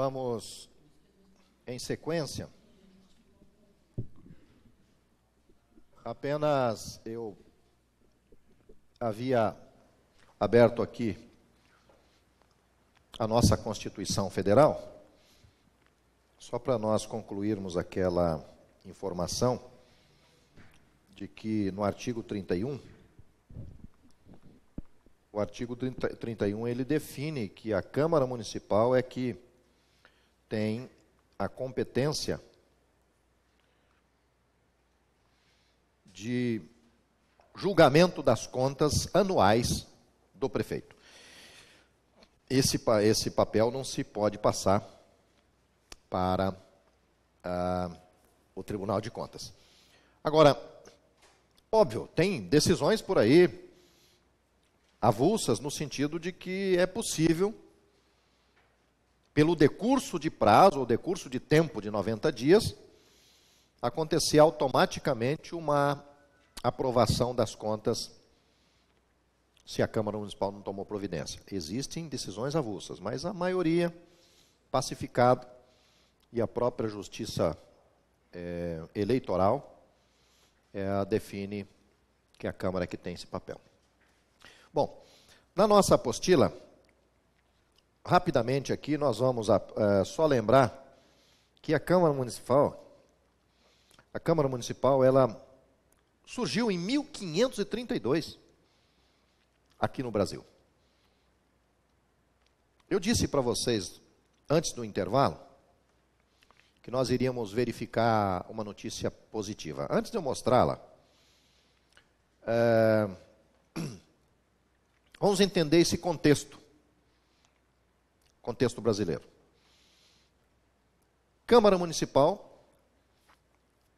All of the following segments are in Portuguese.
Vamos, em sequência, apenas eu havia aberto aqui a nossa Constituição Federal, só para nós concluirmos aquela informação de que no artigo 31, o artigo 31 ele define que a Câmara Municipal é que tem a competência de julgamento das contas anuais do prefeito. Esse papel não se pode passar para o Tribunal de Contas. Agora, óbvio, tem decisões por aí avulsas no sentido de que é possível, pelo decurso de prazo ou decurso de tempo de 90 dias, acontecer automaticamente uma aprovação das contas se a Câmara Municipal não tomou providência. Existem decisões avulsas, mas a maioria, pacificado, e a própria Justiça Eleitoral define que a Câmara é que tem esse papel. Bom, na nossa apostila, rapidamente aqui, nós vamos só lembrar que a Câmara Municipal, ela surgiu em 1532, aqui no Brasil. Eu disse para vocês, antes do intervalo, que nós iríamos verificar uma notícia positiva. Antes de eu mostrá-la, vamos entender esse contexto brasileiro. Câmara Municipal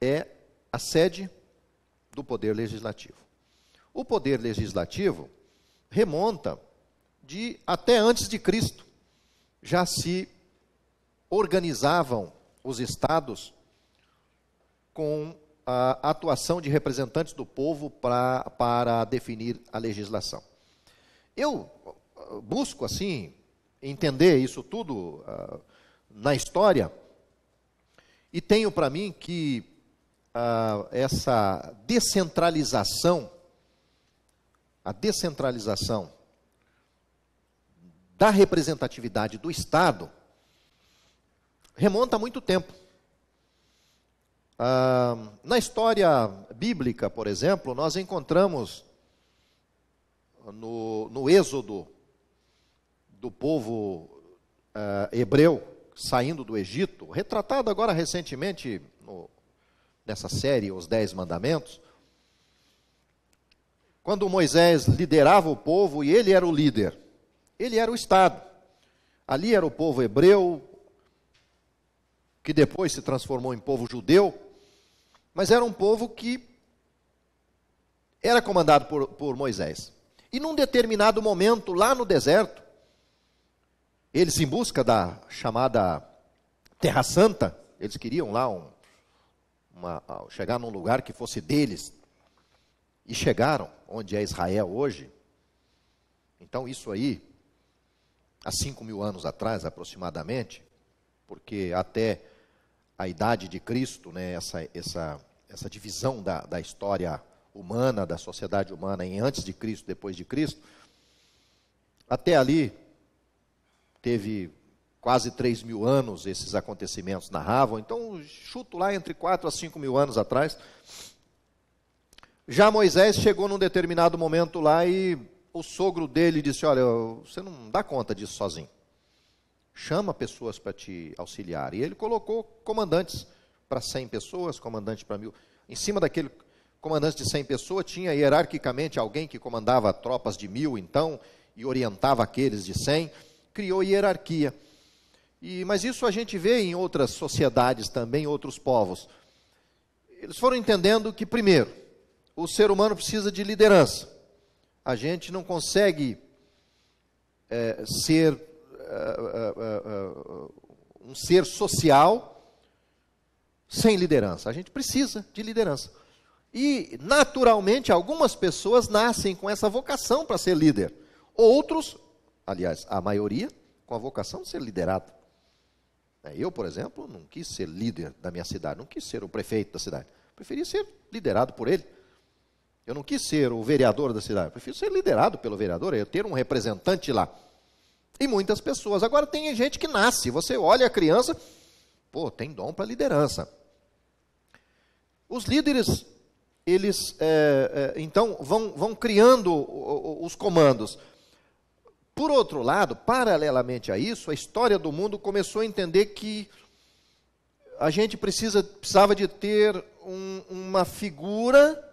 é a sede do Poder Legislativo. O Poder Legislativo remonta até antes de Cristo. Já se organizavam os estados com a atuação de representantes do povo para definir a legislação. Eu busco, assim, entender isso tudo na história e tenho para mim que essa descentralização, a descentralização da representatividade do Estado remonta a muito tempo. Na história bíblica, por exemplo, nós encontramos no Êxodo do povo hebreu saindo do Egito, retratado agora recentemente nessa série, Os 10 Mandamentos, quando Moisés liderava o povo e ele era o líder, ele era o Estado. Ali era o povo hebreu, que depois se transformou em povo judeu, mas era um povo que era comandado por Moisés. E num determinado momento, lá no deserto, eles em busca da chamada Terra Santa, eles queriam lá chegar num lugar que fosse deles, e chegaram onde é Israel hoje. Então isso aí, há 5.000 anos atrás aproximadamente, porque até a idade de Cristo, né, essa divisão da história humana, da sociedade humana em antes de Cristo, depois de Cristo, até ali teve quase 3.000 anos esses acontecimentos narravam, então chuto lá entre 4 a 5.000 anos atrás. Já Moisés chegou num determinado momento lá e o sogro dele disse, olha, você não dá conta disso sozinho. Chama pessoas para te auxiliar. E ele colocou comandantes para 100 pessoas, comandante para 1.000. Em cima daquele comandante de 100 pessoas, tinha hierarquicamente alguém que comandava tropas de 1.000, então, e orientava aqueles de 100. Criou hierarquia. Mas isso a gente vê em outras sociedades também, outros povos. Eles foram entendendo que, primeiro, o ser humano precisa de liderança. A gente não consegue ser um ser social sem liderança. A gente precisa de liderança. E, naturalmente, algumas pessoas nascem com essa vocação para ser líder. Outros, aliás, a maioria, com a vocação de ser liderado. Eu, por exemplo, não quis ser líder da minha cidade, não quis ser o prefeito da cidade. Preferi ser liderado por ele. Eu não quis ser o vereador da cidade, prefiro ser liderado pelo vereador, eu ter um representante lá. E muitas pessoas. Agora tem gente que nasce, você olha a criança, pô, tem dom para liderança. Os líderes, eles então vão criando os comandos. Por outro lado, paralelamente a isso, a história do mundo começou a entender que a gente precisava de ter uma figura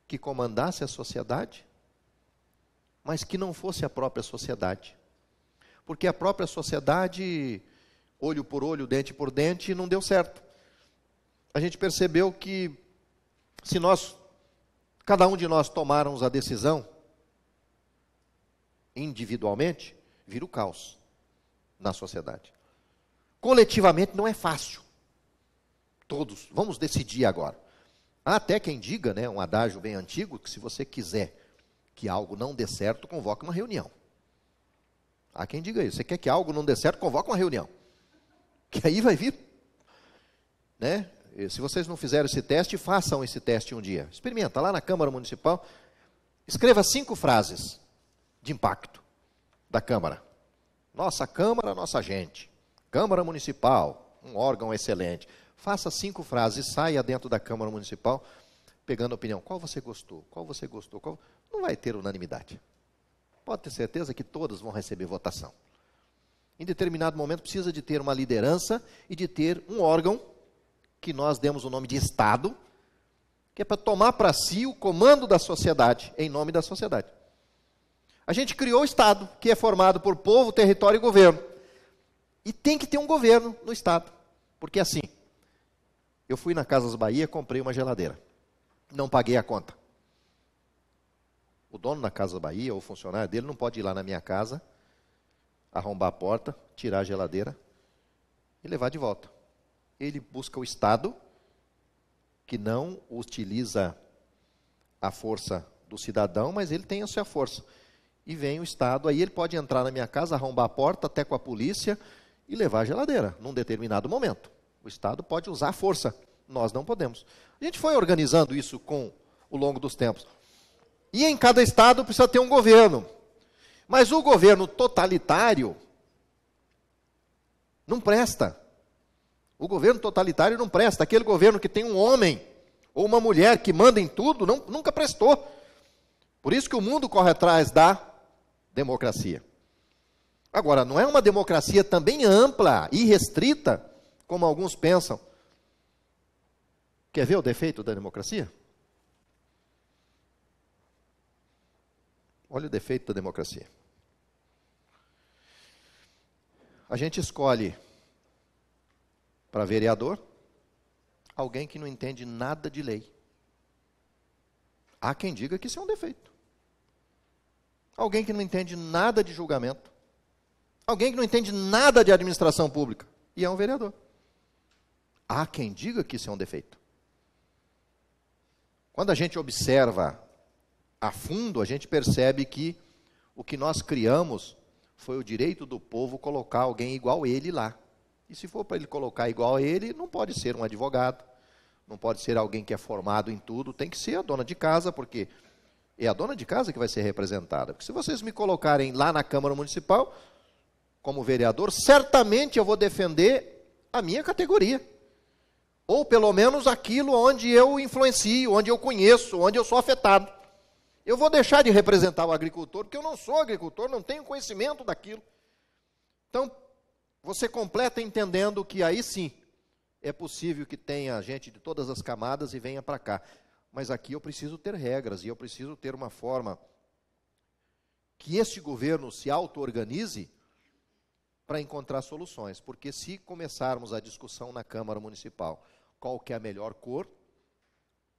que comandasse a sociedade, mas que não fosse a própria sociedade. Porque a própria sociedade, olho por olho, dente por dente, não deu certo. A gente percebeu que se cada um de nós tomarmos a decisão individualmente, vira o caos na sociedade. Coletivamente não é fácil. Todos, vamos decidir agora. Há até quem diga, um adágio bem antigo, que se você quiser que algo não dê certo, convoque uma reunião. Há quem diga isso. Você quer que algo não dê certo, convoque uma reunião. Que aí vai vir. Se vocês não fizeram esse teste, façam esse teste um dia. Experimenta lá na Câmara Municipal. Escreva 5 frases de impacto da Câmara. Nossa Câmara, nossa gente. Câmara Municipal, um órgão excelente. Faça 5 frases e saia dentro da Câmara Municipal pegando opinião. Qual você gostou? Qual você gostou? Não vai ter unanimidade. Pode ter certeza que todos vão receber votação. Em determinado momento precisa de ter uma liderança e de ter um órgão que nós demos o nome de Estado, que é para tomar para si o comando da sociedade, em nome da sociedade. A gente criou o Estado, que é formado por povo, território e governo. E tem que ter um governo no Estado. Porque assim, eu fui na Casas Bahia, comprei uma geladeira. Não paguei a conta. O dono da Casas Bahia, ou o funcionário dele, não pode ir lá na minha casa, arrombar a porta, tirar a geladeira e levar de volta. Ele busca o Estado, que não utiliza a força do cidadão, mas ele tem a sua força. E vem o Estado, aí ele pode entrar na minha casa, arrombar a porta, até com a polícia, e levar a geladeira, num determinado momento. O Estado pode usar a força, nós não podemos. A gente foi organizando isso com o longo dos tempos. E em cada estado precisa ter um governo. Mas o governo totalitário não presta. O governo totalitário não presta. Aquele governo que tem um homem ou uma mulher que manda em tudo, nunca prestou. Por isso que o mundo corre atrás da democracia. Agora, não é uma democracia também ampla e restrita, como alguns pensam. Quer ver o defeito da democracia? Olha o defeito da democracia. A gente escolhe para vereador alguém que não entende nada de lei. Há quem diga que isso é um defeito. Alguém que não entende nada de julgamento. Alguém que não entende nada de administração pública. E é um vereador. Há quem diga que isso é um defeito. Quando a gente observa a fundo, a gente percebe que o que nós criamos foi o direito do povo colocar alguém igual a ele lá. E se for para ele colocar igual a ele, não pode ser um advogado, não pode ser alguém que é formado em tudo, tem que ser a dona de casa, porque é a dona de casa que vai ser representada. Porque se vocês me colocarem lá na Câmara Municipal, como vereador, certamente eu vou defender a minha categoria. Ou pelo menos aquilo onde eu influencio, onde eu conheço, onde eu sou afetado. Eu vou deixar de representar o agricultor, porque eu não sou agricultor, não tenho conhecimento daquilo. Então, você completa entendendo que aí sim, é possível que tenha gente de todas as camadas e venha para cá. Mas aqui eu preciso ter regras, e eu preciso ter uma forma que este governo se auto-organize para encontrar soluções. Porque se começarmos a discussão na Câmara Municipal, qual que é a melhor cor,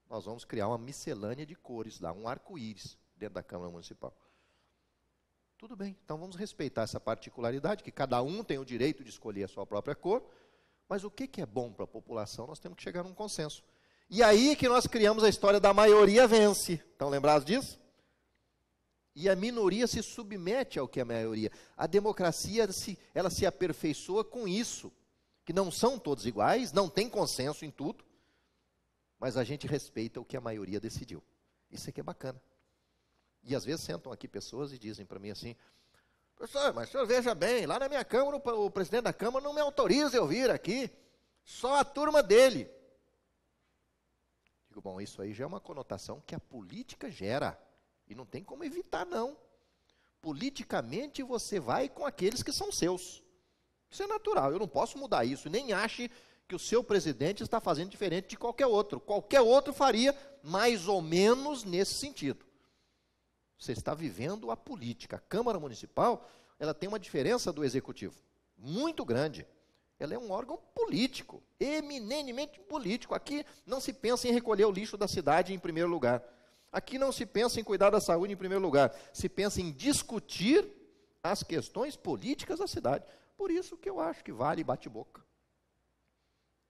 nós vamos criar uma miscelânea de cores lá, um arco-íris dentro da Câmara Municipal. Tudo bem, então vamos respeitar essa particularidade, que cada um tem o direito de escolher a sua própria cor, mas o que é bom para a população, nós temos que chegar num consenso. E aí que nós criamos a história da maioria vence. Estão lembrados disso? E a minoria se submete ao que é a maioria. A democracia, ela se aperfeiçoa com isso, que não são todos iguais, não tem consenso em tudo, mas a gente respeita o que a maioria decidiu. Isso aqui é bacana. E às vezes sentam aqui pessoas e dizem para mim assim: professor, mas o senhor veja bem, lá na minha Câmara, o presidente da Câmara não me autoriza eu vir aqui, só a turma dele. Digo, bom, isso aí já é uma conotação que a política gera, e não tem como evitar, não. Politicamente você vai com aqueles que são seus. Isso é natural, eu não posso mudar isso, nem ache que o seu presidente está fazendo diferente de qualquer outro. Qualquer outro faria mais ou menos nesse sentido. Você está vivendo a política. A Câmara Municipal, ela tem uma diferença do Executivo, muito grande. Ela é um órgão político, eminentemente político. Aqui não se pensa em recolher o lixo da cidade em primeiro lugar. Aqui não se pensa em cuidar da saúde em primeiro lugar. Se pensa em discutir as questões políticas da cidade. Por isso que eu acho que vale bate-boca.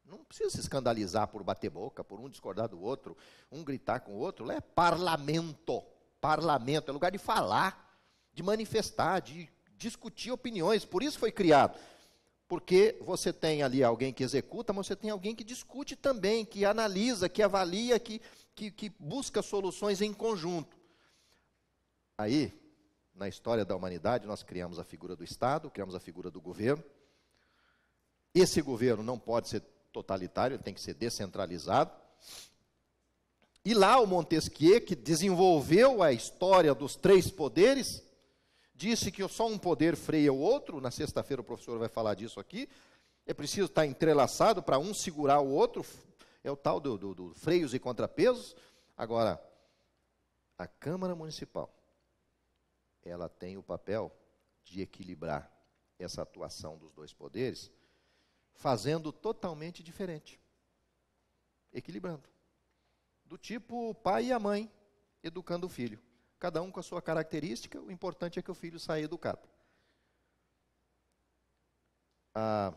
Não precisa se escandalizar por bater boca, por um discordar do outro, um gritar com o outro. Lá é parlamento. Parlamento é lugar de falar, de manifestar, de discutir opiniões. Por isso foi criado. Porque você tem ali alguém que executa, mas você tem alguém que discute também, que analisa, que avalia, que busca soluções em conjunto. Aí, na história da humanidade, nós criamos a figura do Estado, criamos a figura do governo. Esse governo não pode ser totalitário, ele tem que ser descentralizado. E lá o Montesquieu, que desenvolveu a história dos três poderes, disse que só um poder freia o outro. Na sexta-feira o professor vai falar disso aqui. É preciso estar entrelaçado para um segurar o outro. É o tal do freios e contrapesos. Agora, a Câmara Municipal, ela tem o papel de equilibrar essa atuação dos dois poderes, fazendo totalmente diferente. Equilibrando. Do tipo o pai e a mãe educando o filho. Cada um com a sua característica, o importante é que o filho saia educado. A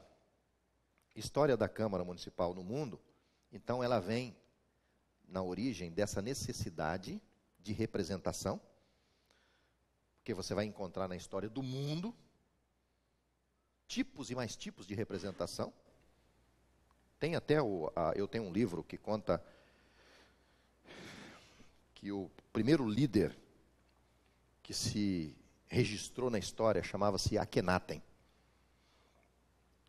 história da Câmara Municipal no mundo, então, ela vem na origem dessa necessidade de representação, porque você vai encontrar na história do mundo tipos e mais tipos de representação. Tem até eu tenho um livro que conta que o primeiro líder que se registrou na história chamava-se Akhenaten.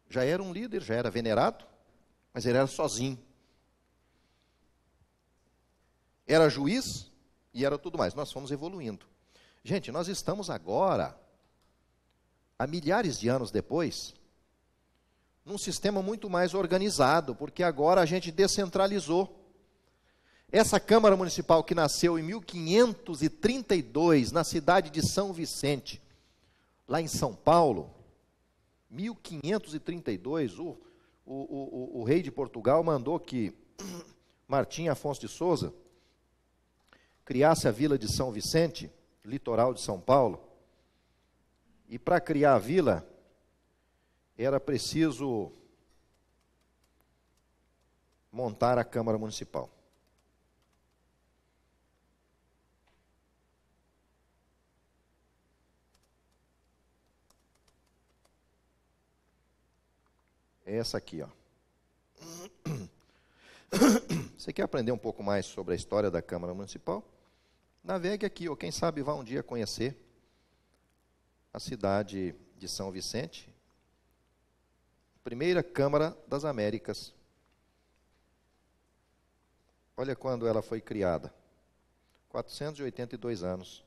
Já era um líder, já era venerado, mas ele era sozinho. Era juiz e era tudo mais. Nós fomos evoluindo. Gente, nós estamos agora, há milhares de anos depois, num sistema muito mais organizado, porque agora a gente descentralizou. Essa Câmara Municipal que nasceu em 1532, na cidade de São Vicente, lá em São Paulo, 1532, o rei de Portugal mandou que Martim Afonso de Souza criasse a vila de São Vicente, litoral de São Paulo, e para criar a vila, era preciso montar a Câmara Municipal. É essa aqui, ó. Você quer aprender um pouco mais sobre a história da Câmara Municipal? Navegue aqui, ou quem sabe vá um dia conhecer a cidade de São Vicente, primeira Câmara das Américas. Olha quando ela foi criada. 482 anos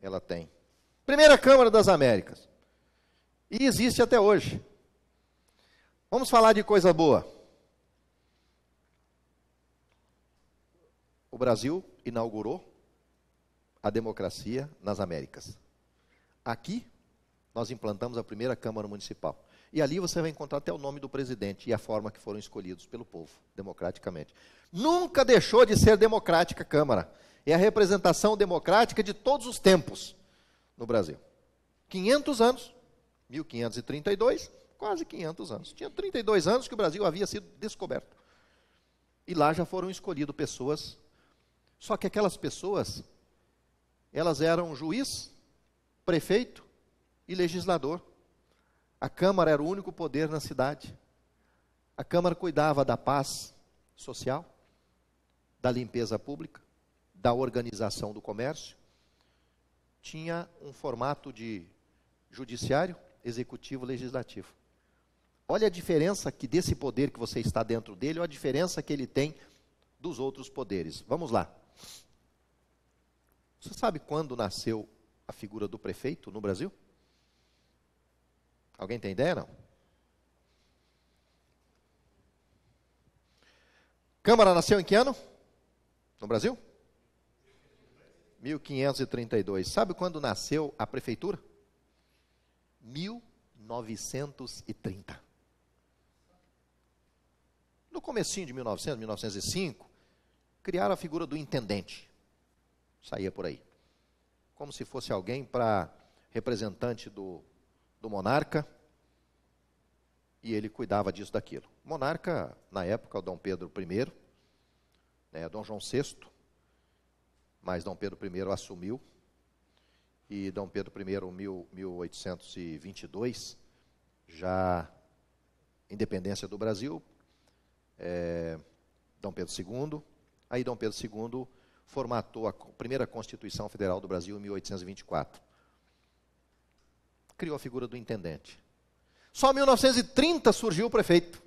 ela tem. Primeira Câmara das Américas. E existe até hoje. Vamos falar de coisa boa. O Brasil inaugurou a democracia nas Américas. Aqui, nós implantamos a primeira Câmara Municipal. E ali você vai encontrar até o nome do presidente e a forma que foram escolhidos pelo povo, democraticamente. Nunca deixou de ser democrática a Câmara. É a representação democrática de todos os tempos no Brasil. 500 anos, 1532, quase 500 anos. Tinha 32 anos que o Brasil havia sido descoberto. E lá já foram escolhidas pessoas, só que aquelas pessoas elas eram juiz, prefeito e legislador. A Câmara era o único poder na cidade. A Câmara cuidava da paz social, da limpeza pública, da organização do comércio. Tinha um formato de judiciário, executivo, legislativo. Olha a diferença que desse poder que você está dentro dele, olha a diferença que ele tem dos outros poderes. Vamos lá. Você sabe quando nasceu a figura do prefeito no Brasil? Alguém tem ideia, não? Câmara nasceu em que ano? No Brasil? 1532. Sabe quando nasceu a prefeitura? 1930. No comecinho de 1900, 1905, criaram a figura do intendente. Saía por aí. Como se fosse alguém para representante do monarca, e ele cuidava disso, daquilo. O monarca, na época, o Dom Pedro I, Dom João VI, mas Dom Pedro I assumiu, e Dom Pedro I, 1822, já independência do Brasil, Dom Pedro II, aí Dom Pedro II formatou a primeira Constituição Federal do Brasil em 1824. Criou a figura do intendente. Só em 1930 surgiu o prefeito.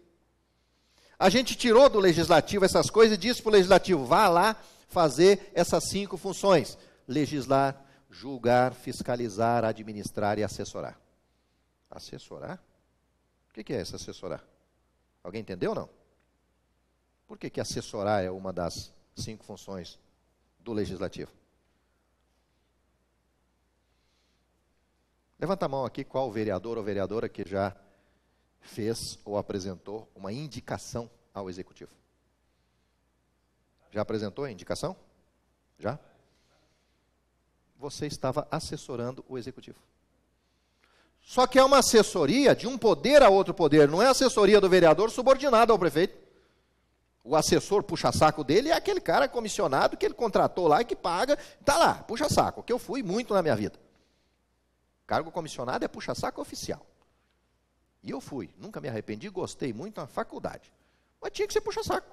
A gente tirou do legislativo essas coisas e disse para o legislativo, vá lá fazer essas 5 funções: legislar, julgar, fiscalizar, administrar e assessorar. Assessorar? O que é esse assessorar? Alguém entendeu ou não? Por que assessorar é uma das 5 funções do legislativo? Levanta a mão aqui, qual vereador ou vereadora que já fez ou apresentou uma indicação ao executivo? Já apresentou a indicação? Já? Você estava assessorando o executivo. Só que é uma assessoria de um poder a outro poder, não é assessoria do vereador subordinada ao prefeito. O assessor puxa-saco dele é aquele cara comissionado que ele contratou lá e que paga, está lá, puxa-saco, que eu fui muito na minha vida. Cargo comissionado é puxa-saco oficial. E eu fui, nunca me arrependi, gostei muito na faculdade. Mas tinha que ser puxa-saco.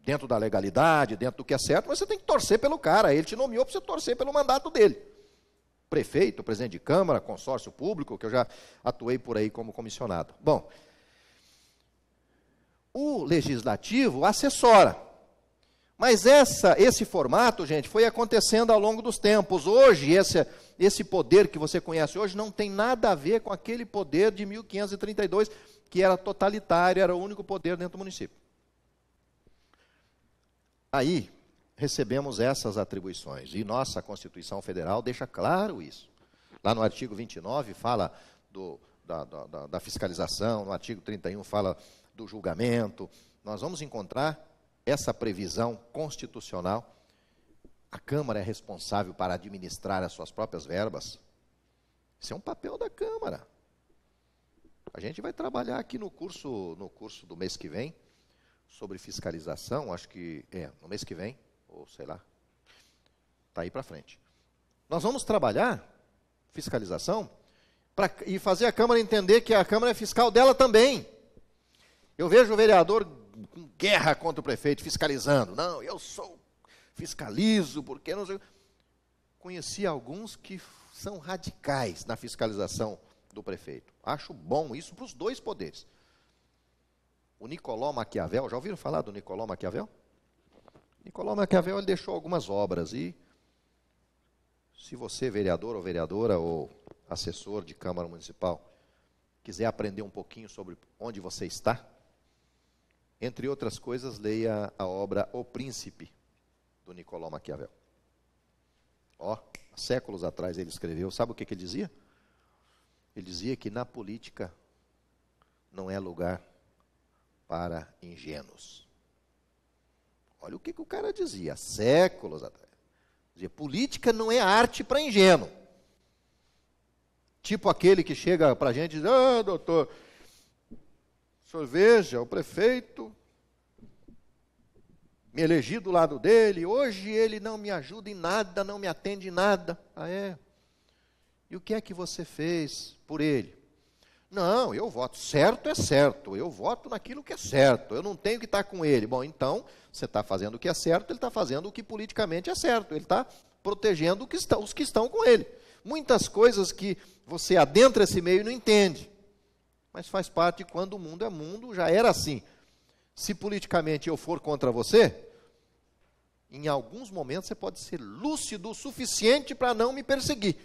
Dentro da legalidade, dentro do que é certo, mas você tem que torcer pelo cara. Ele te nomeou para você torcer pelo mandato dele. Prefeito, presidente de Câmara, consórcio público, que eu já atuei por aí como comissionado. Bom, o legislativo assessora. Mas esse formato, gente, foi acontecendo ao longo dos tempos. Hoje, esse poder que você conhece hoje não tem nada a ver com aquele poder de 1532, que era totalitário, era o único poder dentro do município. Aí, recebemos essas atribuições, e nossa Constituição Federal deixa claro isso. Lá no artigo 29 fala da fiscalização, no artigo 31 fala do julgamento. Nós vamos encontrar essa previsão constitucional. A Câmara é responsável para administrar as suas próprias verbas. Isso é um papel da Câmara. A gente vai trabalhar aqui no curso do mês que vem, sobre fiscalização, acho que no mês que vem, ou sei lá, está aí para frente. Nós vamos trabalhar fiscalização e fazer a Câmara entender que a Câmara é fiscal dela também. Eu vejo o vereador com guerra contra o prefeito, fiscalizando. Não, eu fiscalizo, porque não sei. Conheci alguns que são radicais na fiscalização do prefeito. Acho bom isso para os 2 poderes. O Nicolau Maquiavel, já ouviram falar do Nicolau Maquiavel? Nicolau Maquiavel, ele deixou algumas obras, e se você, vereador ou vereadora, ou assessor de Câmara Municipal, quiser aprender um pouquinho sobre onde você está, entre outras coisas, leia a obra O Príncipe, do Nicolau Maquiavel. Séculos atrás ele escreveu, sabe o que ele dizia? Ele dizia que na política não é lugar para ingênuos. Olha o que o cara dizia, séculos atrás. Dizia, política não é arte para ingênuo. Tipo aquele que chega para a gente e diz, doutor, o senhor veja, o prefeito Me elegi do lado dele, hoje ele não me ajuda em nada, não me atende em nada. Ah, é? E o que é que você fez por ele? Não, eu voto. Certo é certo, eu voto naquilo que é certo, eu não tenho que estar com ele. Bom, então, você está fazendo o que é certo, ele está fazendo o que politicamente é certo, ele está protegendo os que estão com ele. Muitas coisas que você adentra esse meio e não entende, mas faz parte de quando o mundo é mundo, já era assim. Se politicamente eu for contra você, em alguns momentos você pode ser lúcido o suficiente para não me perseguir.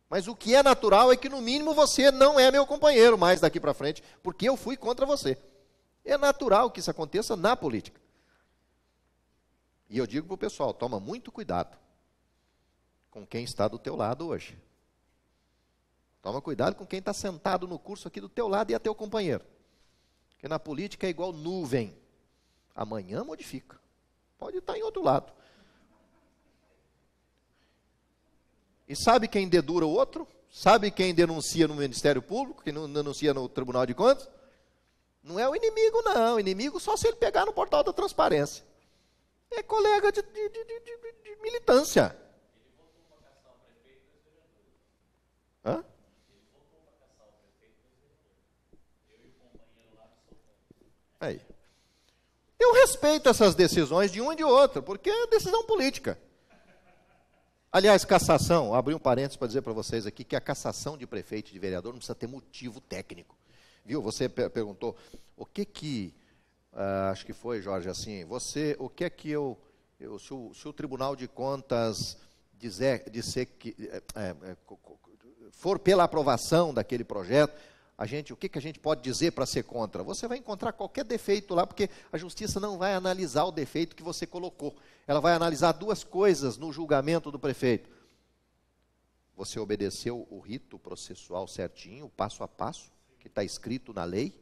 Mas o que é natural é que, no mínimo, você não é meu companheiro mais daqui para frente, porque eu fui contra você. É natural que isso aconteça na política. E eu digo para o pessoal, toma muito cuidado com quem está do teu lado hoje. Toma cuidado com quem está sentado no curso aqui do teu lado e é teu companheiro. Porque na política é igual nuvem. Amanhã modifica. Pode estar em outro lado. E sabe quem dedura o outro? Sabe quem denuncia no Ministério Público, quem não denuncia no Tribunal de Contas? Não é o inimigo, não. O inimigo só se ele pegar no portal da transparência. É colega de militância. Hã? Aí. Eu respeito essas decisões de um e de outro, porque é decisão política. Aliás, cassação, abri um parênteses para dizer para vocês aqui que a cassação de prefeito e de vereador não precisa ter motivo técnico. Viu? Você perguntou, o que acho que foi, Jorge, assim, o que é que se o Tribunal de Contas disser que for pela aprovação daquele projeto, o que a gente pode dizer para ser contra? Você vai encontrar qualquer defeito lá, porque a justiça não vai analisar o defeito que você colocou. Ela vai analisar duas coisas no julgamento do prefeito. Você obedeceu o rito processual certinho, passo a passo, que está escrito na lei?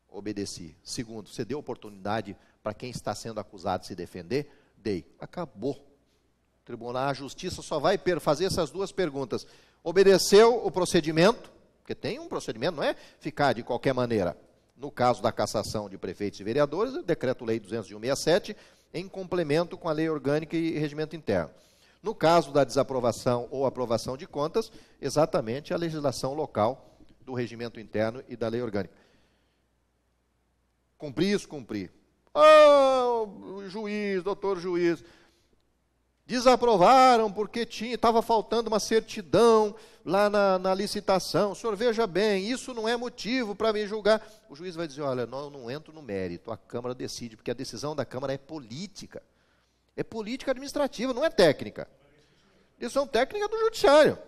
Obedeci. Segundo, você deu oportunidade para quem está sendo acusado de se defender? Dei. Acabou. O tribunal, a justiça só vai fazer essas duas perguntas. Obedeceu o procedimento? Porque tem um procedimento, não é ficar de qualquer maneira. No caso da cassação de prefeitos e vereadores, o Decreto-Lei 201/67, em complemento com a Lei Orgânica e Regimento Interno. No caso da desaprovação ou aprovação de contas, exatamente a legislação local do Regimento Interno e da Lei Orgânica. Cumpri isso? Cumpri. Juiz, doutor juiz, desaprovaram porque estava faltando uma certidão lá na licitação. O senhor veja bem, isso não é motivo para me julgar. O juiz vai dizer, olha, não, eu não entro no mérito, a Câmara decide, porque a decisão da Câmara é política. É política administrativa, não é técnica. Decisão técnica do judiciário.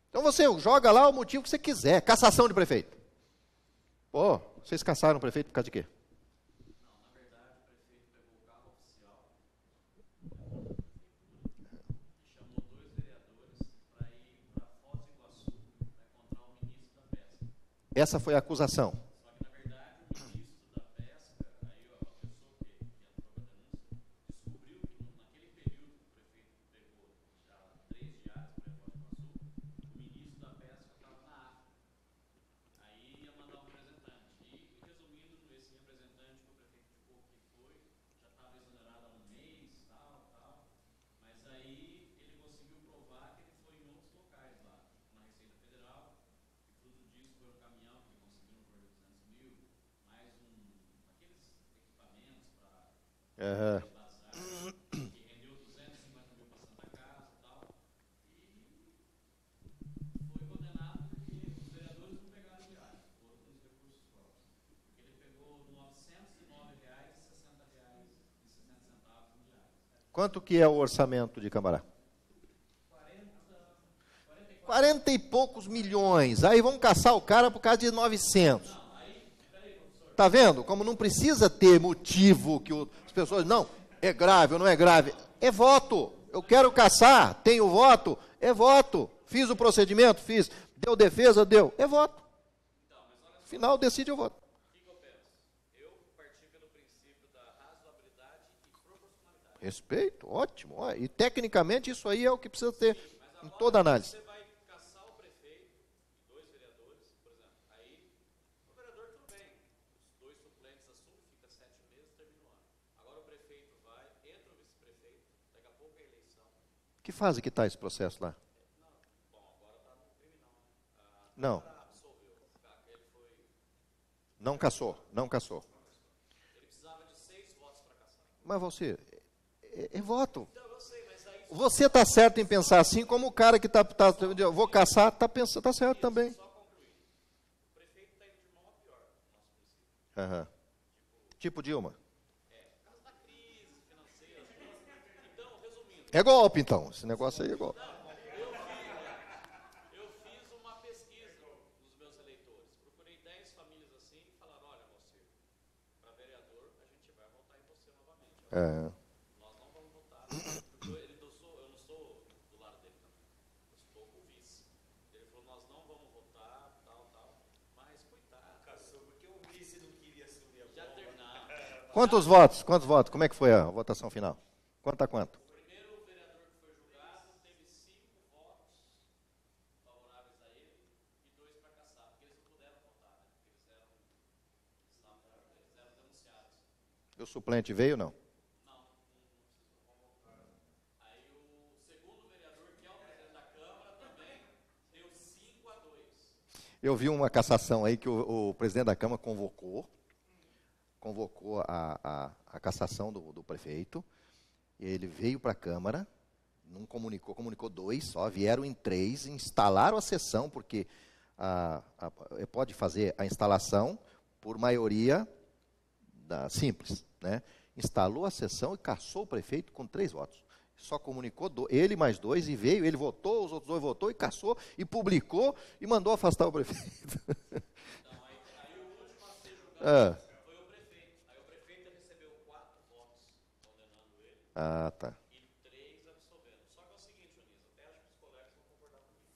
Então você joga lá o motivo que você quiser. Cassação de prefeito. Pô, vocês cassaram o prefeito por causa de quê? Essa foi a acusação. Só que, na verdade, o ministro da Pesca, aí a pessoa que entrou com a denúncia, descobriu que naquele período que o prefeito pegou já 3 diárias para ir para Foz do Iguaçu, o ministro da Pesca estava na África. Aí ia mandar um representante. E, resumindo, esse representante que o prefeito ficou que foi, já estava exonerado há um mês, tal. Mas aí ele conseguiu provar que ele foi em outros locais lá, na Receita Federal. Tudo disso foi um caminhão que conseguiram por 200 mil, mais aqueles equipamentos para bazar, que rendeu 250 mil para Santa Casa e tal. E foi condenado porque os vereadores não pegaram diário, foram com os recursos próprios. Porque ele pegou R$ 909,60 em diário. Quanto que é o orçamento de Cambará? 40 e poucos milhões. Aí vão caçar o cara por causa de 900. Está vendo? Como não precisa ter motivo que as pessoas... Não, é grave ou não é grave. É voto. Eu quero caçar, tenho voto, é voto. Fiz o procedimento, fiz. Deu defesa, deu. É voto. Final, decide o voto. O que eu penso? Eu parti pelo princípio da razoabilidade e proporcionalidade. Respeito, ótimo. E tecnicamente isso aí é o que precisa ter em toda análise. Que fase que está esse processo lá? Não. Não cassou, não cassou. Mas você, é voto. Você está certo em pensar assim, como o cara que eu vou caçar, está certo também. Uhum. Tipo Dilma. É golpe, então. Esse negócio aí é golpe. Eu fiz uma pesquisa dos meus eleitores. Procurei 10 famílias assim e falaram, olha, você, para vereador, a gente vai votar em você novamente. Nós não vamos votar. Eu não sou do lado dele também. Eu estou com o vice. Ele falou, nós não vamos votar, tal. Mas, coitado. Caçou, porque o vice não queria assumir a bomba. Já terminar. Quantos votos? Quantos votos? Como é que foi a votação final? Quanto a quanto? O suplente veio, não? Não. Aí o segundo vereador, que é o presidente da Câmara, também deu 5-2. Eu vi uma cassação aí que o presidente da Câmara convocou a cassação do prefeito, e ele veio para a Câmara, não comunicou 2 só, vieram em 3, instalaram a sessão, porque pode fazer a instalação por maioria simples, né? Instalou a sessão e cassou o prefeito com 3 votos. Só comunicou ele mais 2 e veio, ele votou, os outros 2 votou e cassou e publicou e mandou afastar o prefeito. Então, aí o último a ser julgado foi o prefeito. Aí o prefeito recebeu 4 votos condenando ele. Tá. E 3 absolvendo. Só que é o seguinte, Jonis, até acho que os colegas vão concordar comigo.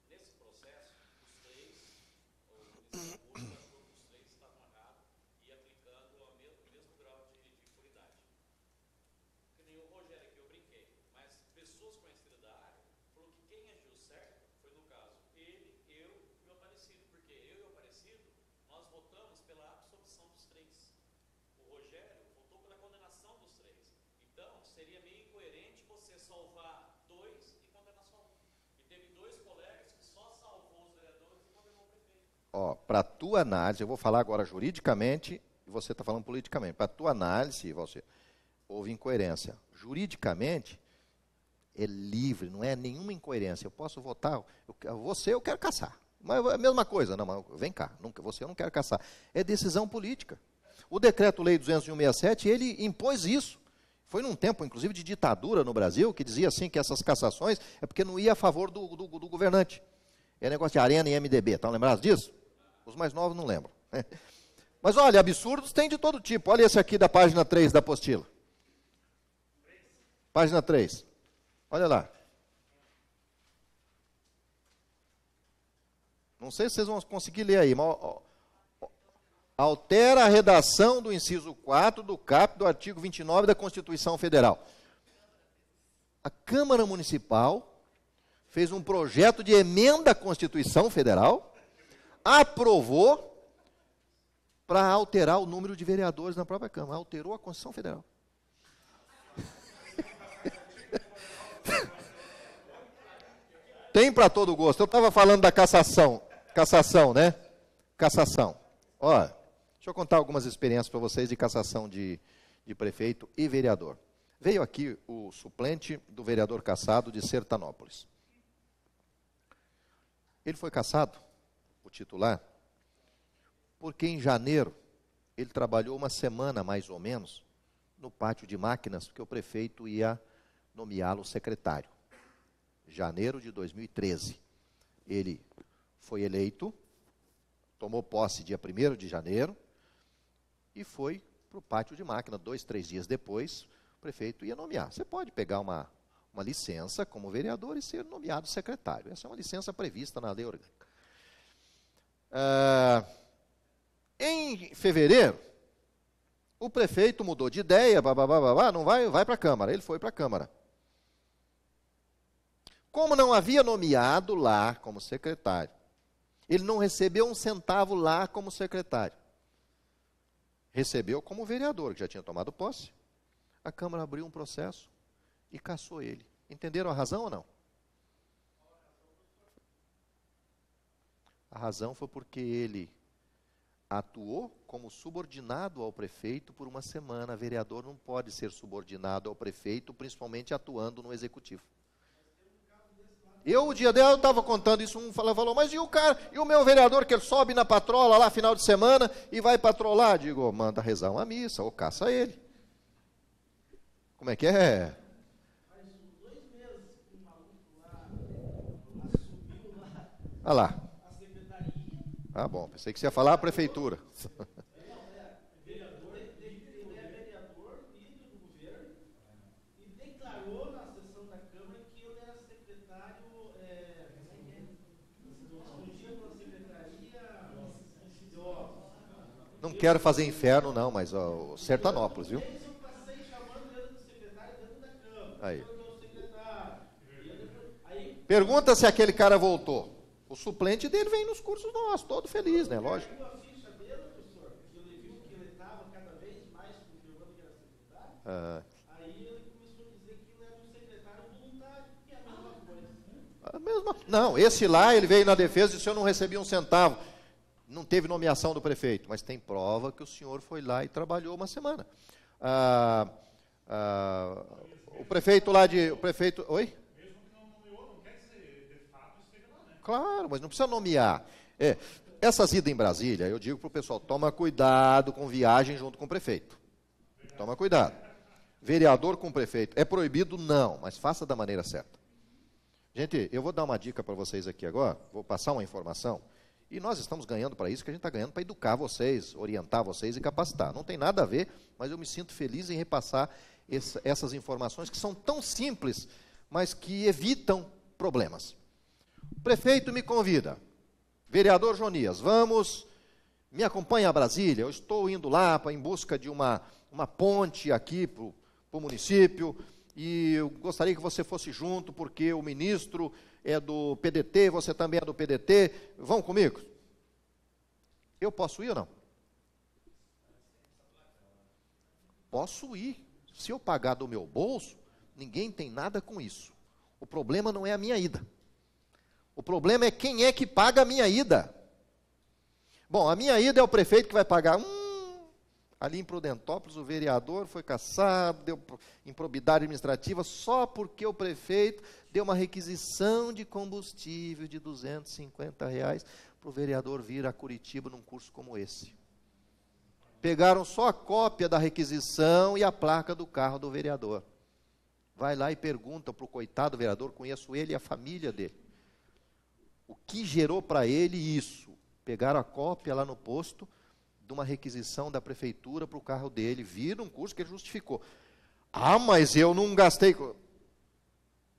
Nesse processo, os 3, o último achou que os 3 estavam errados e aplicando o mesmo grau de impunidade. Que nem o Rogério aqui, eu brinquei. Mas pessoas conhecidas da área falaram que quem agiu certo foi, no caso, ele, eu e o Aparecido. Porque eu e o Aparecido, nós votamos pela absolvição dos 3. O Rogério votou pela condenação dos 3. Então, seria meio incoerente você salvar 2 e condenar só 1. E teve 2 colegas que só salvou os vereadores e condenou o prefeito. Para a tua análise, eu vou falar agora juridicamente, e você está falando politicamente. Para a tua análise, você, houve incoerência. Juridicamente, é livre, não é nenhuma incoerência. Eu posso votar, eu quero caçar. Mas é a mesma coisa, não, mas vem cá, eu não quero caçar. É decisão política. O decreto-lei 201/67, ele impôs isso. Foi num tempo, inclusive, de ditadura no Brasil, que dizia assim que essas cassações é porque não ia a favor do governante. É negócio de Arena e MDB, estão lembrados disso? Os mais novos não lembram. Mas olha, absurdos tem de todo tipo. Olha esse aqui da página 3 da apostila. Página 3. Olha lá. Não sei se vocês vão conseguir ler aí, mas altera a redação do inciso 4 do caput do artigo 29 da Constituição Federal. A Câmara Municipal fez um projeto de emenda à Constituição Federal, aprovou para alterar o número de vereadores na própria Câmara. Alterou a Constituição Federal. Tem para todo gosto. Eu estava falando da cassação, né? Cassação. Olha, deixa eu contar algumas experiências para vocês de cassação de prefeito e vereador. Veio aqui o suplente do vereador cassado de Sertanópolis. Ele foi cassado, o titular, porque em janeiro ele trabalhou uma semana, mais ou menos, no pátio de máquinas, porque o prefeito ia nomeá-lo secretário. Janeiro de 2013. Ele foi eleito, tomou posse dia 1º de janeiro, e foi para o pátio de máquina. 2, 3 dias depois, o prefeito ia nomear. Você pode pegar uma licença como vereador e ser nomeado secretário. Essa é uma licença prevista na lei orgânica. Em fevereiro, o prefeito mudou de ideia, não vai para a Câmara. Ele foi para a Câmara. Como não havia nomeado lá como secretário, ele não recebeu um centavo lá como secretário. Recebeu como vereador, que já tinha tomado posse. A Câmara abriu um processo e cassou ele. Entenderam a razão ou não? A razão foi porque ele atuou como subordinado ao prefeito por uma semana. Vereador não pode ser subordinado ao prefeito, principalmente atuando no executivo. O dia dela, eu estava contando isso, um falou, mas e o cara, e o meu vereador que ele sobe na patrola lá final de semana e vai patrolar? Digo, manda rezar uma missa, ou caça ele. Como é que é? Faz 2 meses que um maluco lá assumiu lá Olha lá. a secretaria. Ah, bom, pensei que você ia falar a prefeitura. Vereador, ele é vereador, líder do governo, e declarou na sessão da Câmara que ele era secretário, respondia pela secretaria de obras. Não quero fazer inferno, não, mas ó, Sertanópolis, viu? Eu passei chamando ele de secretário dentro da Câmara. Aí. Eu sou secretário. Aí Pergunta se aquele cara voltou. O suplente dele vem nos cursos nossos, todo feliz, né? Lógico. a ficha dele, professor, porque ele viu que ele estava cada vez mais confirmando que era secretário. Ah, Aí ele começou a dizer que ele era um secretário voluntário, que é a mesma coisa. não, esse lá, ele veio na defesa e disse, eu não recebi um centavo. Não teve nomeação do prefeito, mas tem prova que o senhor foi lá e trabalhou uma semana. O prefeito lá de... O prefeito, oi? Mesmo que não nomeou, não quer dizer, de fato, esteve lá, né? Claro, mas não precisa nomear. Essas idas em Brasília, eu digo para o pessoal, toma cuidado com viagem junto com o prefeito. Toma cuidado. Vereador com prefeito, é proibido? Não, mas faça da maneira certa. Gente, eu vou dar uma dica para vocês aqui agora, vou passar uma informação, e nós estamos ganhando para isso, que a gente está ganhando para educar vocês, orientar vocês e capacitar. Não tem nada a ver, mas eu me sinto feliz em repassar essas informações que são tão simples, mas que evitam problemas. O prefeito me convida, vereador Jonias, me acompanha a Brasília, eu estou indo lá em busca de uma ponte aqui para o município, e eu gostaria que você fosse junto, porque o ministro é do PDT, você também é do PDT, vão comigo? Eu posso ir ou não? Posso ir. Se eu pagar do meu bolso, ninguém tem nada com isso. O problema não é a minha ida. O problema é quem é que paga a minha ida. Bom, a minha ida é o prefeito que vai pagar. Ali em Prudentópolis, o vereador foi cassado, deu improbidade administrativa, só porque o prefeito deu uma requisição de combustível de R$250 para o vereador vir a Curitiba num curso como esse. Pegaram só a cópia da requisição e a placa do carro do vereador. Vai lá e pergunta para o coitado vereador, conheço ele e a família dele. O que gerou para ele isso? Pegaram a cópia lá no posto de uma requisição da prefeitura para o carro dele, viram um curso que ele justificou. Ah, mas eu não gastei.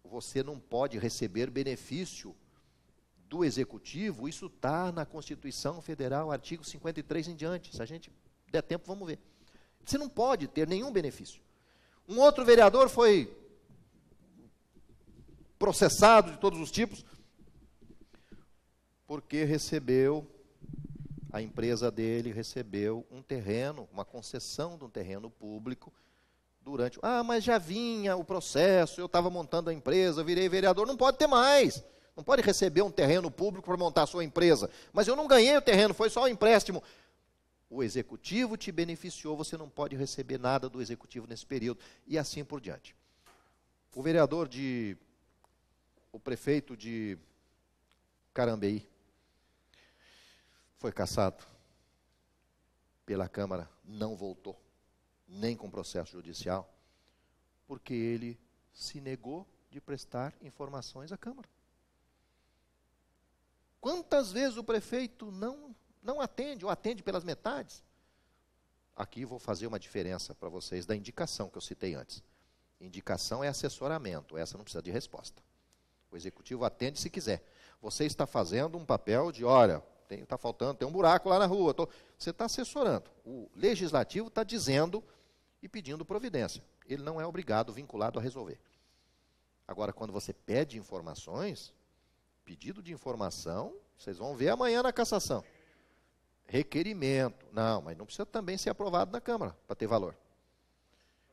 Você não pode receber benefício do executivo, isso está na Constituição Federal, artigo 53 em diante. Se a gente der tempo, vamos ver. Você não pode ter nenhum benefício. Um outro vereador foi processado de todos os tipos, porque a empresa dele recebeu um terreno, uma concessão de um terreno público, mas já vinha o processo, eu estava montando a empresa, virei vereador, não pode ter mais, não pode receber um terreno público para montar a sua empresa, mas eu não ganhei o terreno, foi só um empréstimo. O executivo te beneficiou, você não pode receber nada do executivo nesse período, e assim por diante. O prefeito de Carambeí foi cassado pela Câmara, não voltou, nem com processo judicial, porque ele se negou de prestar informações à Câmara. Quantas vezes o prefeito não atende, ou atende pelas metades? Aqui vou fazer uma diferença para vocês da indicação que eu citei antes. Indicação é assessoramento, essa não precisa de resposta. O executivo atende se quiser. Você está fazendo um papel de, olha, está faltando, tem um buraco lá na rua. Você está assessorando. O legislativo está dizendo e pedindo providência. Ele não é obrigado, vinculado a resolver. Agora, quando você pede informações, pedido de informação, vocês vão ver amanhã na cassação. Requerimento. Não, mas não precisa também ser aprovado na Câmara para ter valor.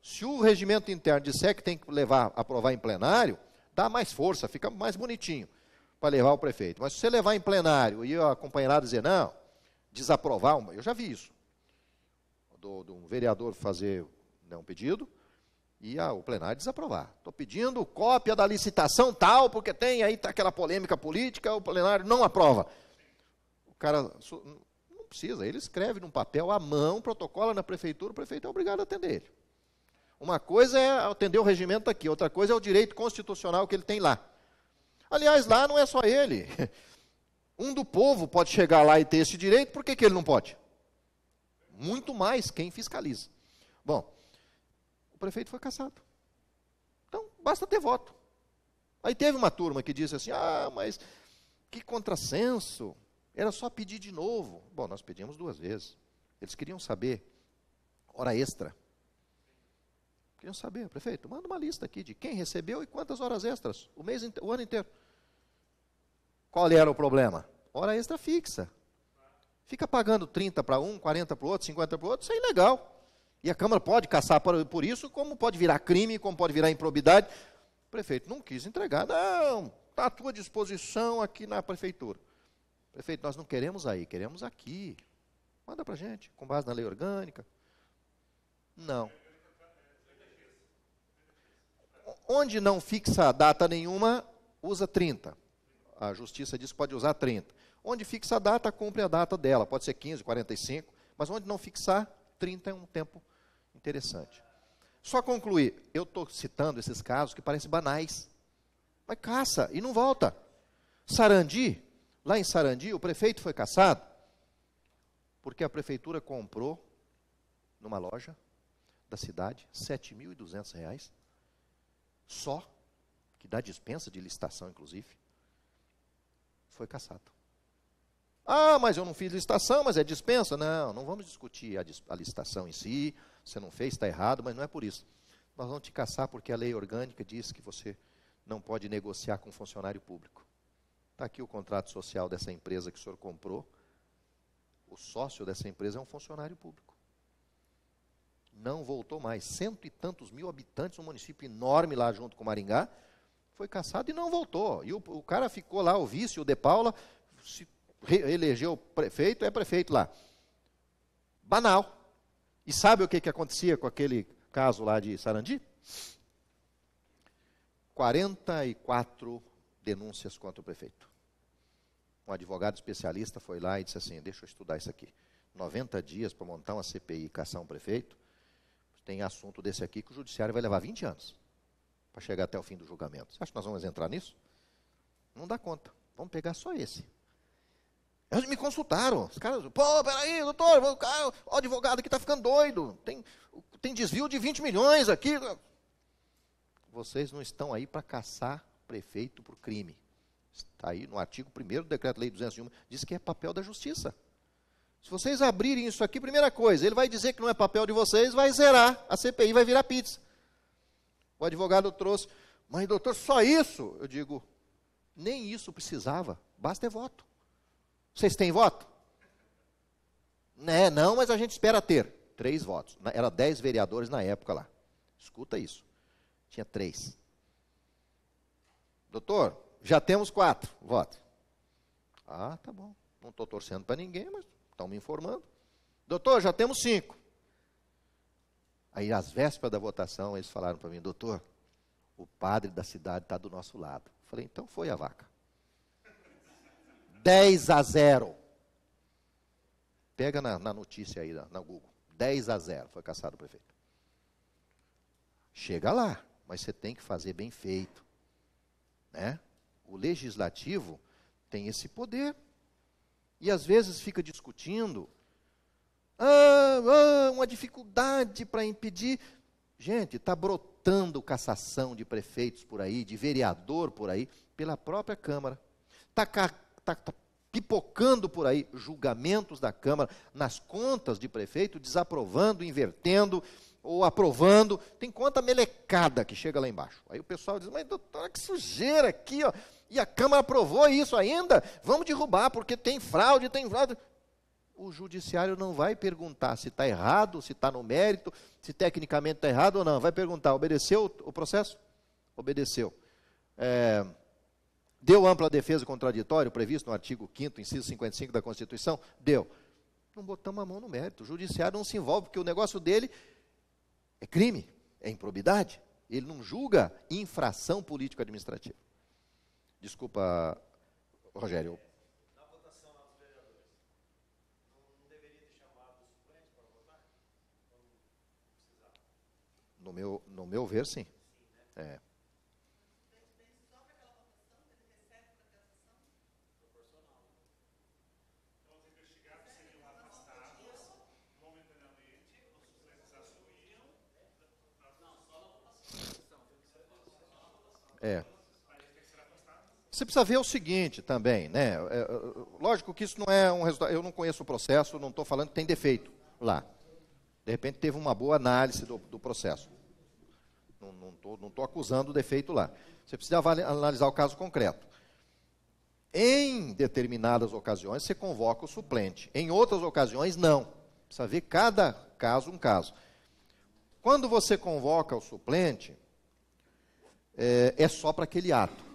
Se o regimento interno disser que tem que aprovar em plenário, dá mais força, fica mais bonitinho para levar o prefeito. Mas se você levar em plenário e a companheirada dizer, não, desaprovar, eu já vi isso, de um vereador fazer um pedido e o plenário desaprovar. Estou pedindo cópia da licitação tal, porque tem aí aquela polêmica política, o plenário não aprova. O cara não precisa, ele escreve num papel à mão, protocola na prefeitura, o prefeito é obrigado a atender ele. Uma coisa é atender o regimento aqui, outra coisa é o direito constitucional que ele tem lá. Aliás, lá não é só ele. Um do povo pode chegar lá e ter esse direito, por que ele não pode? Muito mais quem fiscaliza. Bom, o prefeito foi cassado. Então, basta ter voto. Aí teve uma turma que disse assim, mas que contrassenso, era só pedir de novo. Bom, nós pedimos 2 vezes. Eles queriam saber hora extra. Queriam saber, prefeito, manda uma lista aqui de quem recebeu e quantas horas extras, o ano inteiro. Qual era o problema? Hora extra fixa. Fica pagando 30 para um, 40 para o outro, 50 para o outro, isso é ilegal. E a Câmara pode caçar por isso, como pode virar crime, como pode virar improbidade. O prefeito não quis entregar, não, está à tua disposição aqui na prefeitura. Prefeito, nós não queremos aí, queremos aqui. Manda para a gente, com base na lei orgânica. Não. Onde não fixa data nenhuma, usa 30. A justiça diz que pode usar 30. Onde fixa a data, cumpre a data dela. Pode ser 15, 45. Mas onde não fixar, 30 é um tempo interessante. Só concluir, eu estou citando esses casos que parecem banais. Mas caça e não volta. Sarandi, lá em Sarandi, o prefeito foi cassado porque a prefeitura comprou numa loja da cidade R$ 7.200. Só, que dá dispensa de licitação, inclusive, foi cassado. Mas eu não fiz licitação, mas é dispensa. Não vamos discutir a licitação em si, você não fez, está errado, mas não é por isso. Nós vamos te cassar porque a lei orgânica diz que você não pode negociar com funcionário público. Está aqui o contrato social dessa empresa que o senhor comprou. O sócio dessa empresa é um funcionário público. Não voltou mais. 100 e tantos mil habitantes, um município enorme lá junto com Maringá, foi cassado e não voltou. E o cara ficou lá, o vice, o De Paula, se elegeu prefeito, é prefeito lá. Banal. E sabe o que acontecia com aquele caso lá de Sarandi? 44 denúncias contra o prefeito. Um advogado especialista foi lá e disse assim, deixa eu estudar isso aqui. 90 dias para montar uma CPI e caçar um prefeito. Tem assunto desse aqui que o judiciário vai levar 20 anos para chegar até o fim do julgamento. Você acha que nós vamos entrar nisso? Não dá conta. Vamos pegar só esse. Eles me consultaram. Os caras, peraí, doutor, o advogado aqui está ficando doido. Tem desvio de 20 milhões aqui. Vocês não estão aí para caçar prefeito por crime. Está aí no artigo 1º do Decreto-Lei 201, diz que é papel da justiça. Se vocês abrirem isso aqui, primeira coisa, ele vai dizer que não é papel de vocês, vai zerar, a CPI vai virar pizza. O advogado trouxe, mas doutor, só isso? Eu digo, nem isso precisava, basta é voto. Vocês têm voto? Não, mas a gente espera ter 3 votos. Era 10 vereadores na época lá. Escuta isso. Tinha 3. Doutor, já temos 4 votos. Tá bom. Não estou torcendo para ninguém, mas estão me informando. Doutor, já temos 5. Aí, às vésperas da votação, eles falaram para mim, doutor, o padre da cidade está do nosso lado. Eu falei, então foi a vaca. 10-0. Pega na notícia aí, na Google. 10-0, foi cassado o prefeito. Chega lá, mas você tem que fazer bem feito. Né? O legislativo tem esse poder. E às vezes fica discutindo, uma dificuldade para impedir. Gente, está brotando cassação de prefeitos por aí, de vereador por aí, pela própria Câmara. Está pipocando por aí julgamentos da Câmara nas contas de prefeito, desaprovando, invertendo ou aprovando. Tem conta melecada que chega lá embaixo. Aí o pessoal diz, mas doutora, que sujeira aqui, ó. E a Câmara aprovou isso ainda? Vamos derrubar, porque tem fraude. O judiciário não vai perguntar se está errado, se está no mérito, se tecnicamente está errado ou não. Vai perguntar, obedeceu o processo? Obedeceu. Deu ampla defesa contraditória, previsto no artigo 5º, inciso 55 da Constituição? Deu. Não botamos a mão no mérito. O judiciário não se envolve, porque o negócio dele é crime, é improbidade. Ele não julga infração político-administrativa. Desculpa, Rogério. Na votação lá dos vereadores, não deveria ter chamado o suplente para votar? Ou não precisava? No meu ver, sim. Sim, né? É. Então, os investigados seriam afastados momentaneamente, os suplentes assumiam. É. Você precisa ver o seguinte também, né? Lógico que isso não é um resultado. Eu não conheço o processo, não estou falando que tem defeito lá. De repente teve uma boa análise do processo. Não estou acusando o defeito lá. Você precisa analisar o caso concreto. Em determinadas ocasiões, você convoca o suplente. Em outras ocasiões, não. Precisa ver cada caso um caso. Quando você convoca o suplente, é só para aquele ato.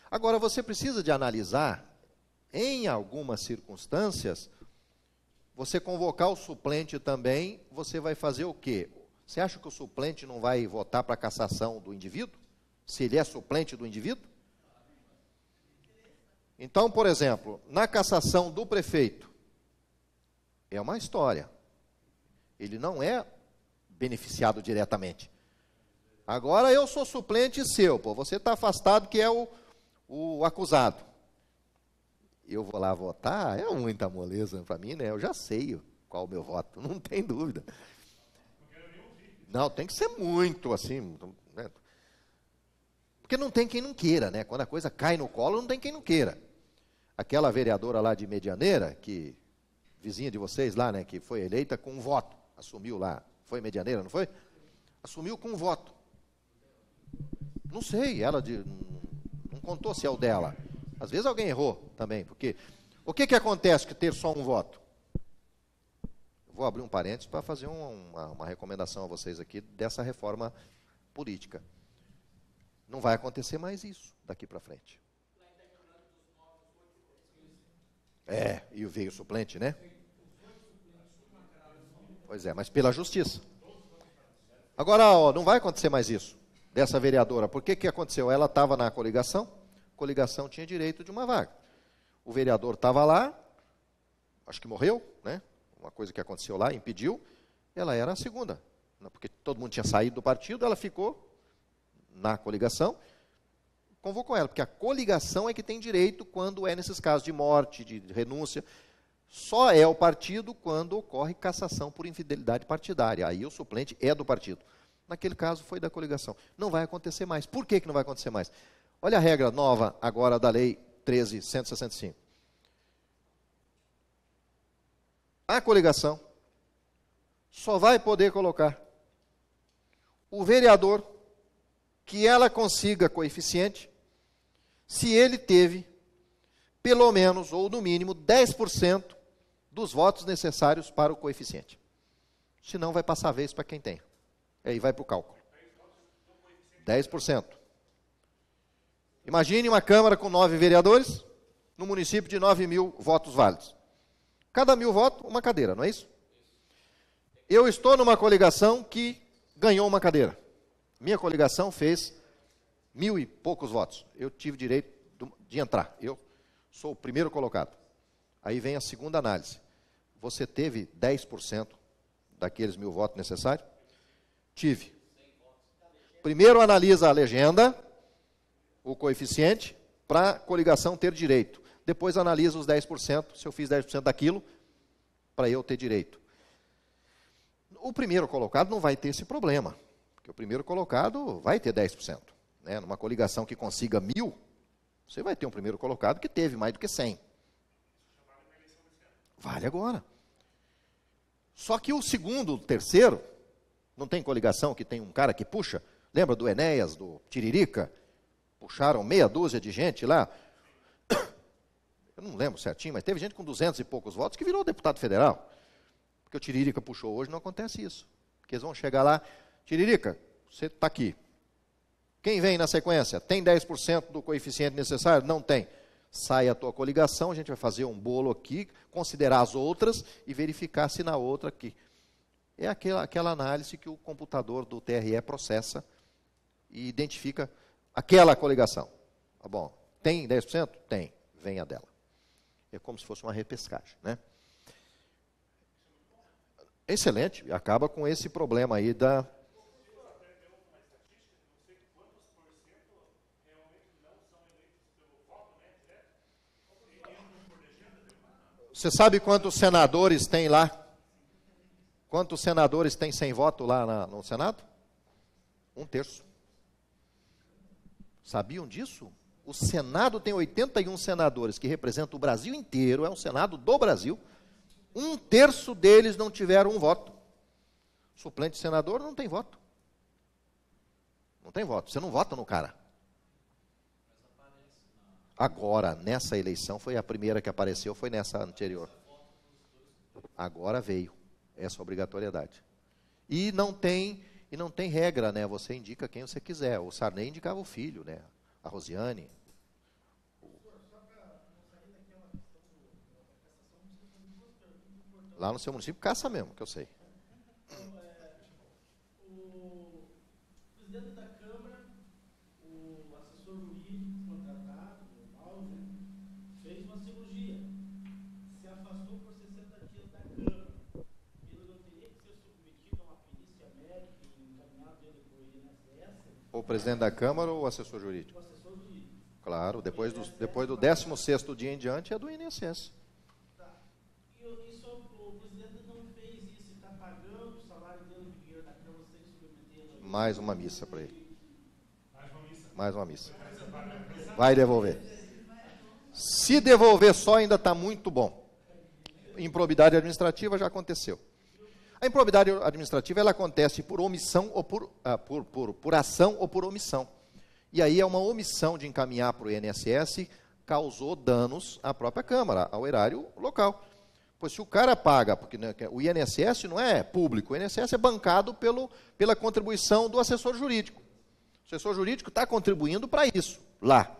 Agora, você precisa de analisar, em algumas circunstâncias, você convocar o suplente também, você vai fazer o quê? Você acha que o suplente não vai votar para a cassação do indivíduo? Se ele é suplente do indivíduo? Então, por exemplo, na cassação do prefeito, é uma história. Ele não é beneficiado diretamente. Agora eu sou suplente seu, pô, você está afastado, que é o acusado. Eu vou lá votar, é muita moleza para mim, né? Eu já sei qual o meu voto, não tem dúvida. Não, tem que ser muito assim, né? Porque não tem quem não queira, né? Quando a coisa cai no colo, não tem quem não queira. Aquela vereadora lá de Medianeira, que vizinha de vocês lá, né, que foi eleita com um voto, assumiu lá, foi Medianeira, não foi? Assumiu com um voto. Não sei, ela não contou se é o dela. Às vezes alguém errou também, porque o que acontece com ter só um voto? Eu vou abrir um parênteses para fazer uma recomendação a vocês aqui dessa reforma política. Não vai acontecer mais isso daqui para frente. E veio o suplente, né? Pois é, mas pela justiça. Agora, não vai acontecer mais isso, dessa vereadora. Por que aconteceu? Ela estava na coligação, a coligação tinha direito de uma vaga. O vereador estava lá, acho que morreu, né? Uma coisa que aconteceu lá, impediu. Ela era a segunda, porque todo mundo tinha saído do partido, ela ficou na coligação, convocou ela, porque a coligação é que tem direito quando é nesses casos de morte, de renúncia. Só é o partido quando ocorre cassação por infidelidade partidária. Aí o suplente é do partido. Naquele caso foi da coligação. Não vai acontecer mais. Por que não vai acontecer mais? Olha a regra nova agora da Lei 13.165. A coligação só vai poder colocar o vereador que ela consiga coeficiente se ele teve pelo menos, ou no mínimo, 10% dos votos necessários para o coeficiente. Senão vai passar a vez para quem tem. Aí vai para o cálculo. 10%. Imagine uma Câmara com 9 vereadores, no município de 9.000 votos válidos. Cada 1.000 votos, uma cadeira, não é isso? Eu estou numa coligação que ganhou uma cadeira. Minha coligação fez 1.000 e poucos votos. Eu tive direito de entrar. Eu sou o primeiro colocado. Aí vem a segunda análise. Você teve 10% daqueles 1.000 votos necessários? Tive. Primeiro analisa a legenda, o coeficiente, para a coligação ter direito. Depois analisa os 10%, se eu fiz 10% daquilo, para eu ter direito. O primeiro colocado não vai ter esse problema, porque o primeiro colocado vai ter 10%. Né? Numa coligação que consiga 1.000, você vai ter um primeiro colocado que teve mais do que 100. Vale agora. Só que o segundo, o terceiro, não tem coligação que tem um cara que puxa? Lembra do Enéas, do Tiririca? Puxaram meia dúzia de gente lá. Eu não lembro certinho, mas teve gente com 200 e poucos votos que virou deputado federal. Porque o Tiririca puxou hoje, não acontece isso. Porque eles vão chegar lá, Tiririca, você está aqui. Quem vem na sequência? Tem 10% do coeficiente necessário? Não tem. Sai a tua coligação, a gente vai fazer um bolo aqui, considerar as outras e verificar se na outra aqui. É aquela análise que o computador do TRE processa e identifica aquela coligação. Tá bom, tem 10%? Tem, venha dela. É como se fosse uma repescagem, né? Excelente, acaba com esse problema aí da... Você sabe quantos senadores tem lá? Quantos senadores tem sem voto lá no Senado? 1/3. Sabiam disso? O Senado tem 81 senadores, que representam o Brasil inteiro, é um Senado do Brasil. 1/3 deles não tiveram um voto. Suplente de senador não tem voto. Não tem voto, você não vota no cara. Agora, nessa eleição, foi a primeira que apareceu, foi nessa anterior. Agora veio essa obrigatoriedade. E não tem regra, né? Você indica quem você quiser. O Sarney indicava o filho, né? A Rosiane. Lá no seu município, caça mesmo, que eu sei. O presidente da Câmara, o assessor jurídico contratado, normal, né, fez uma cirurgia. Se afastou por 60 dias da Câmara. Ele não teria que ser submetido a uma perícia médica e encaminhado ele para o INSS? O presidente da Câmara ou o assessor jurídico? O assessor jurídico. Claro, depois do 16º dia em diante é do INSS. E só o presidente não fez isso, está pagando o salário dele de dinheiro da Câmara sem submeter. Mais uma missa para ele. Mais uma missa. Vai devolver. Se devolver só ainda está muito bom. Improbidade administrativa já aconteceu. A improbidade administrativa ela acontece por omissão ou por ação ou por omissão. E aí é uma omissão de encaminhar para o INSS causou danos à própria Câmara, ao erário local. Pois se o cara paga, porque o INSS não é público, o INSS é bancado pela contribuição do assessor jurídico. O assessor jurídico está contribuindo para isso, lá.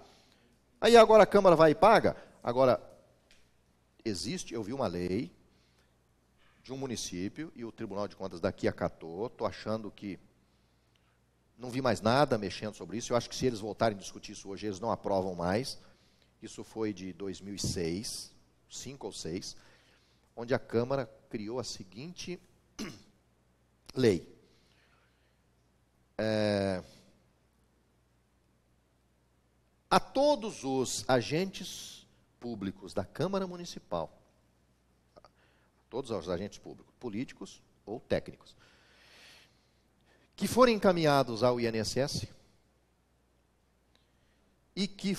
Aí agora a Câmara vai e paga. Agora, eu vi uma lei de um município, e o Tribunal de Contas daqui acatou, estou achando que não vi mais nada mexendo sobre isso, eu acho que se eles voltarem a discutir isso hoje, eles não aprovam mais. Isso foi de 2006, 5 ou 6, onde a Câmara criou a seguinte lei. A todos os agentes públicos da Câmara Municipal, todos os agentes públicos, políticos ou técnicos, que forem encaminhados ao INSS e que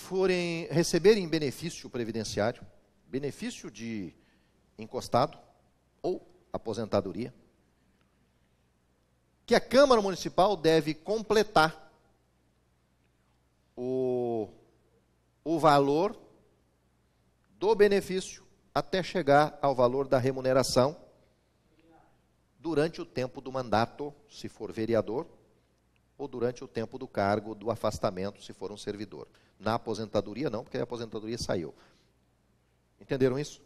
receberem benefício previdenciário, benefício de encostado ou aposentadoria, que a Câmara Municipal deve completar o valor do benefício até chegar ao valor da remuneração durante o tempo do mandato, se for vereador, ou durante o tempo do cargo do afastamento, se for um servidor. Na aposentadoria não, porque a aposentadoria saiu. Entenderam isso?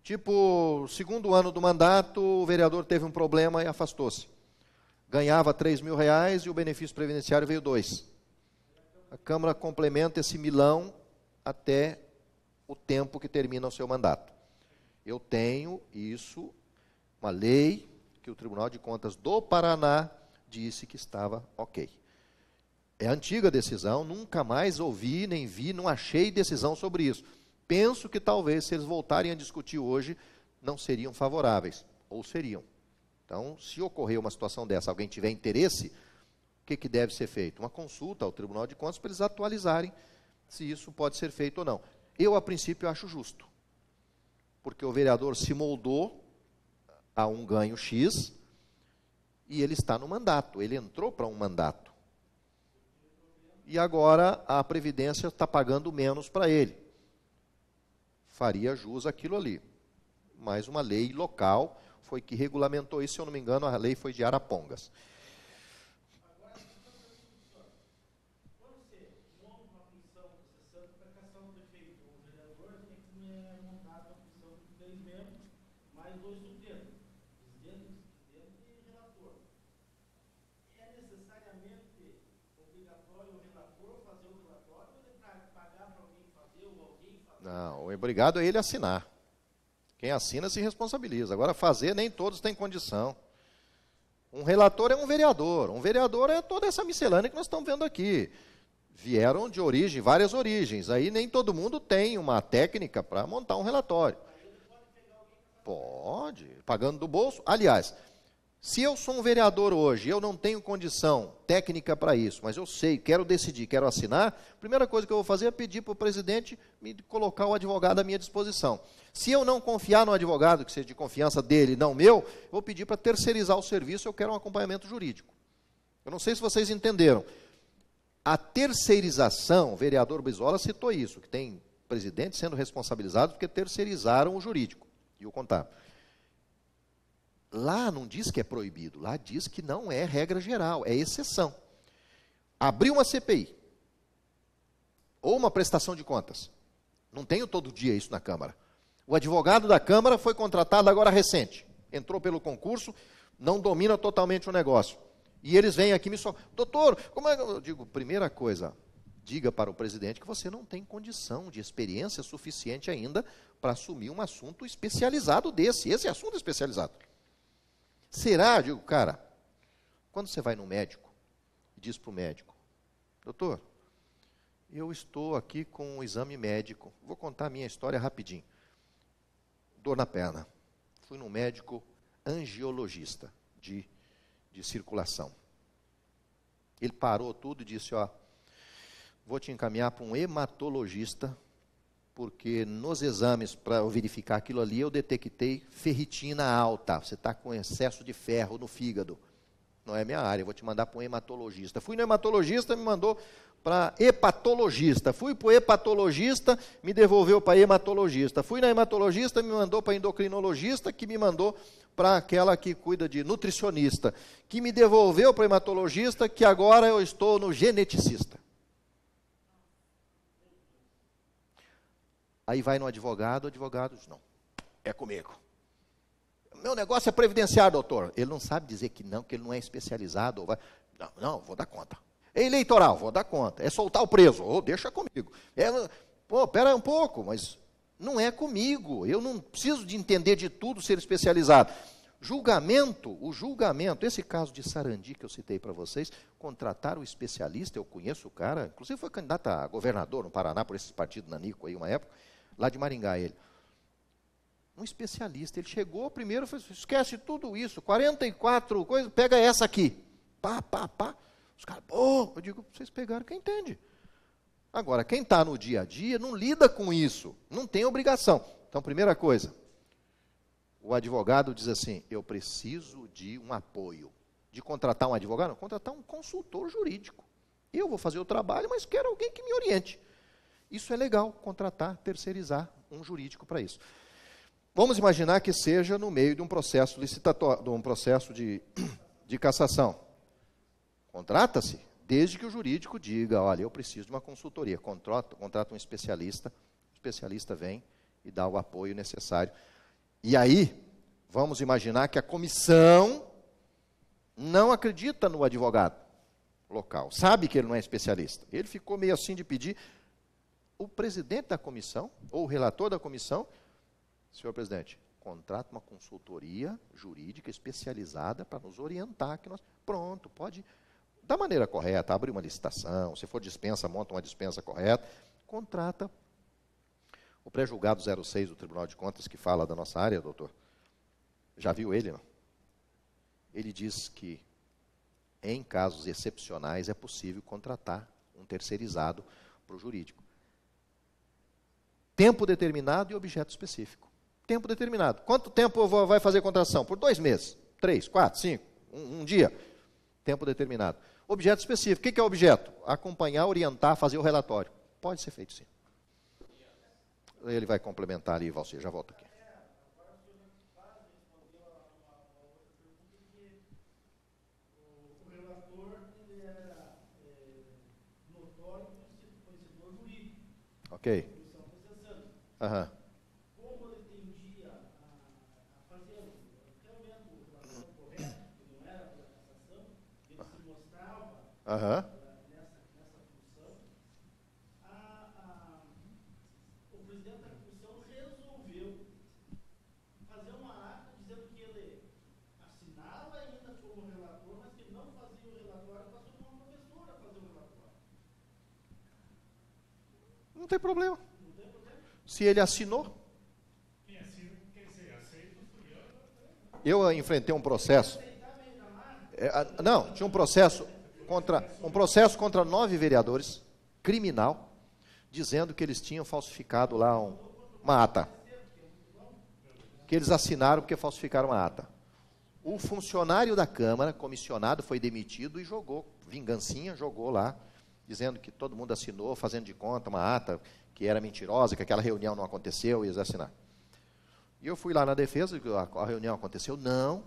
Tipo, segundo ano do mandato, o vereador teve um problema e afastou-se. Ganhava R$3.000 e o benefício previdenciário veio 2. A Câmara complementa esse milão até o tempo que termina o seu mandato. Eu tenho isso, uma lei que o Tribunal de Contas do Paraná disse que estava ok. É antiga decisão, nunca mais ouvi, nem vi, não achei decisão sobre isso. Penso que talvez, se eles voltarem a discutir hoje, não seriam favoráveis, ou seriam. Então, se ocorrer uma situação dessa, alguém tiver interesse, o que deve ser feito? Uma consulta ao Tribunal de Contas para eles atualizarem se isso pode ser feito ou não. Eu, a princípio, acho justo, porque o vereador se moldou a um ganho X e ele está no mandato, ele entrou para um mandato. E agora a Previdência está pagando menos para ele. faria jus àquilo ali. Mas uma lei local foi que regulamentou isso, se eu não me engano, a lei foi de Arapongas. Agora, quando você monta uma comissão processando para caçar um prefeito ou um vereador, tem que montar uma comissão de 3 membros, mais 2 subtênuos, presidente, vice-presidente e relator. É necessariamente obrigatório o relator fazer o relatório ou ele pagar para alguém fazer ou alguém fazer? Não, o obrigado é ele assinar. Quem assina se responsabiliza. Agora, fazer, nem todos têm condição. Um relator é um vereador é toda essa miscelânea que nós estamos vendo aqui. Vieram de origem, várias origens. Aí nem todo mundo tem uma técnica para montar um relatório. Pode, pagando do bolso. Aliás, se eu sou um vereador hoje, eu não tenho condição técnica para isso, mas eu sei, quero decidir, quero assinar, a primeira coisa que eu vou fazer é pedir para o presidente me colocar o advogado à minha disposição. Se eu não confiar no advogado, que seja de confiança dele, não meu, eu vou pedir para terceirizar o serviço, eu quero um acompanhamento jurídico. Eu não sei se vocês entenderam. A terceirização, o vereador Brizola citou isso, que tem presidentes sendo responsabilizados porque terceirizaram o jurídico e o contábil. Lá não diz que é proibido, lá diz que não é regra geral, é exceção. Abriu uma CPI, ou uma prestação de contas, não tenho todo dia isso na Câmara. O advogado da Câmara foi contratado agora recente, entrou pelo concurso, não domina totalmente o negócio. E eles vêm aqui e me falam, doutor, como é que eu digo? Primeira coisa, diga para o presidente que você não tem condição de experiência suficiente ainda para assumir um assunto especializado desse. Esse é assunto especializado. Será, digo, cara, quando você vai no médico e diz para o médico, doutor, eu estou aqui com um exame médico, vou contar a minha história rapidinho. Dor na perna. Fui num médico angiologista de circulação. Ele parou tudo e disse, ó, vou te encaminhar para um hematologista, porque nos exames, para eu verificar aquilo ali, eu detectei ferritina alta. Você está com excesso de ferro no fígado. Não é minha área, eu vou te mandar para um hematologista. Fui no hematologista, me mandou para hepatologista. Fui para o hepatologista, me devolveu para hematologista. Fui na hematologista, me mandou para endocrinologista, que me mandou para aquela que cuida de nutricionista. Que me devolveu para o hematologista, que agora eu estou no geneticista. Aí vai no advogado, o advogado diz, não, é comigo. Meu negócio é previdenciário, doutor. Ele não sabe dizer que não, que ele não é especializado. Ou vai... Não, vou dar conta. É eleitoral, vou dar conta. É soltar o preso, deixa comigo. Pera um pouco, mas não é comigo. Eu não preciso de entender de tudo, ser especializado. O julgamento, esse caso de Sarandi que eu citei para vocês, contrataram o especialista, eu conheço o cara, inclusive foi candidato a governador no Paraná, por esses partidos nanico aí, uma época, lá de Maringá ele. Um especialista, ele chegou primeiro, esquece tudo isso, 44 coisas, pega essa aqui. Pá. Os caras, eu digo, vocês pegaram quem entende. Agora, quem está no dia a dia não lida com isso, não tem obrigação. Então, primeira coisa, o advogado diz assim, eu preciso de um apoio. De contratar um advogado? Não, contratar um consultor jurídico. Eu vou fazer o trabalho, mas quero alguém que me oriente. Isso é legal, contratar, terceirizar um jurídico para isso. Vamos imaginar que seja no meio de um processo licitatório, de um processo de cassação. Contrata-se, desde que o jurídico diga, olha, eu preciso de uma consultoria. Contrata um especialista, o especialista vem e dá o apoio necessário. E aí, vamos imaginar que a comissão não acredita no advogado local, sabe que ele não é especialista. Ele ficou meio assim de pedir, o presidente da comissão, ou o relator da comissão, senhor presidente, contrata uma consultoria jurídica especializada para nos orientar. Pronto, pode, da maneira correta, abrir uma licitação, se for dispensa, monta uma dispensa correta, contrata. O pré-julgado 06 do Tribunal de Contas, que fala da nossa área, doutor, já viu ele, não? Ele diz que, em casos excepcionais, é possível contratar um terceirizado para o jurídico. Tempo determinado e objeto específico. Tempo determinado. Quanto tempo vai fazer a contratação? Por 2 meses, 3, 4, 5, um dia. Tempo determinado. Objeto específico. O que é objeto? Acompanhar, orientar, fazer o relatório. Pode ser feito sim. ele vai complementar ali, Valcir, já volto aqui. Agora o senhor já quase respondeu a uma outra pergunta, que o relator ele era notório conhecedor jurídico, Ok. comissão processante. Aham. Como ele tendia a fazer realmente o relatório correto, que não era pela cassação, ele se mostrava Aham. nessa função, o presidente da comissão resolveu fazer uma ata dizendo que ele assinava ainda como relator, mas que não fazia o relatório, passou para uma professora fazer o relatório. Não tem problema. Não tem problema? Se ele assinou, Quem assina, quem se aceita, fui eu. eu enfrentei um processo. Não, tinha um processo contra 9 vereadores, criminal, dizendo que eles tinham falsificado lá uma ata. Que eles assinaram porque falsificaram a ata. O funcionário da Câmara, comissionado, foi demitido e jogou, vingancinha, jogou lá, dizendo que todo mundo assinou, fazendo de conta uma ata que era mentirosa, que aquela reunião não aconteceu, e eles assinaram. E eu fui lá na defesa, a reunião aconteceu, não.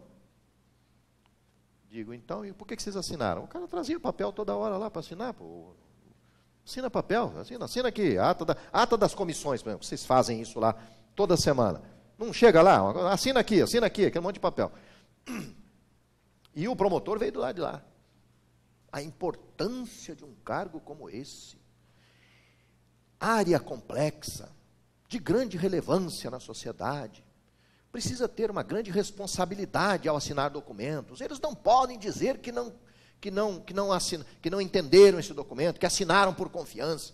Digo, então, e por que vocês assinaram? O cara trazia o papel toda hora lá para assinar, pô. Assina papel, assina aqui, ata das comissões, por exemplo, vocês fazem isso lá toda semana. Não chega lá, assina aqui, aquele monte de papel. E o promotor veio do lado de lá. A importância de um cargo como esse. Área complexa, de grande relevância na sociedade. Precisa ter uma grande responsabilidade ao assinar documentos. Eles não podem dizer que não entenderam esse documento, que assinaram por confiança.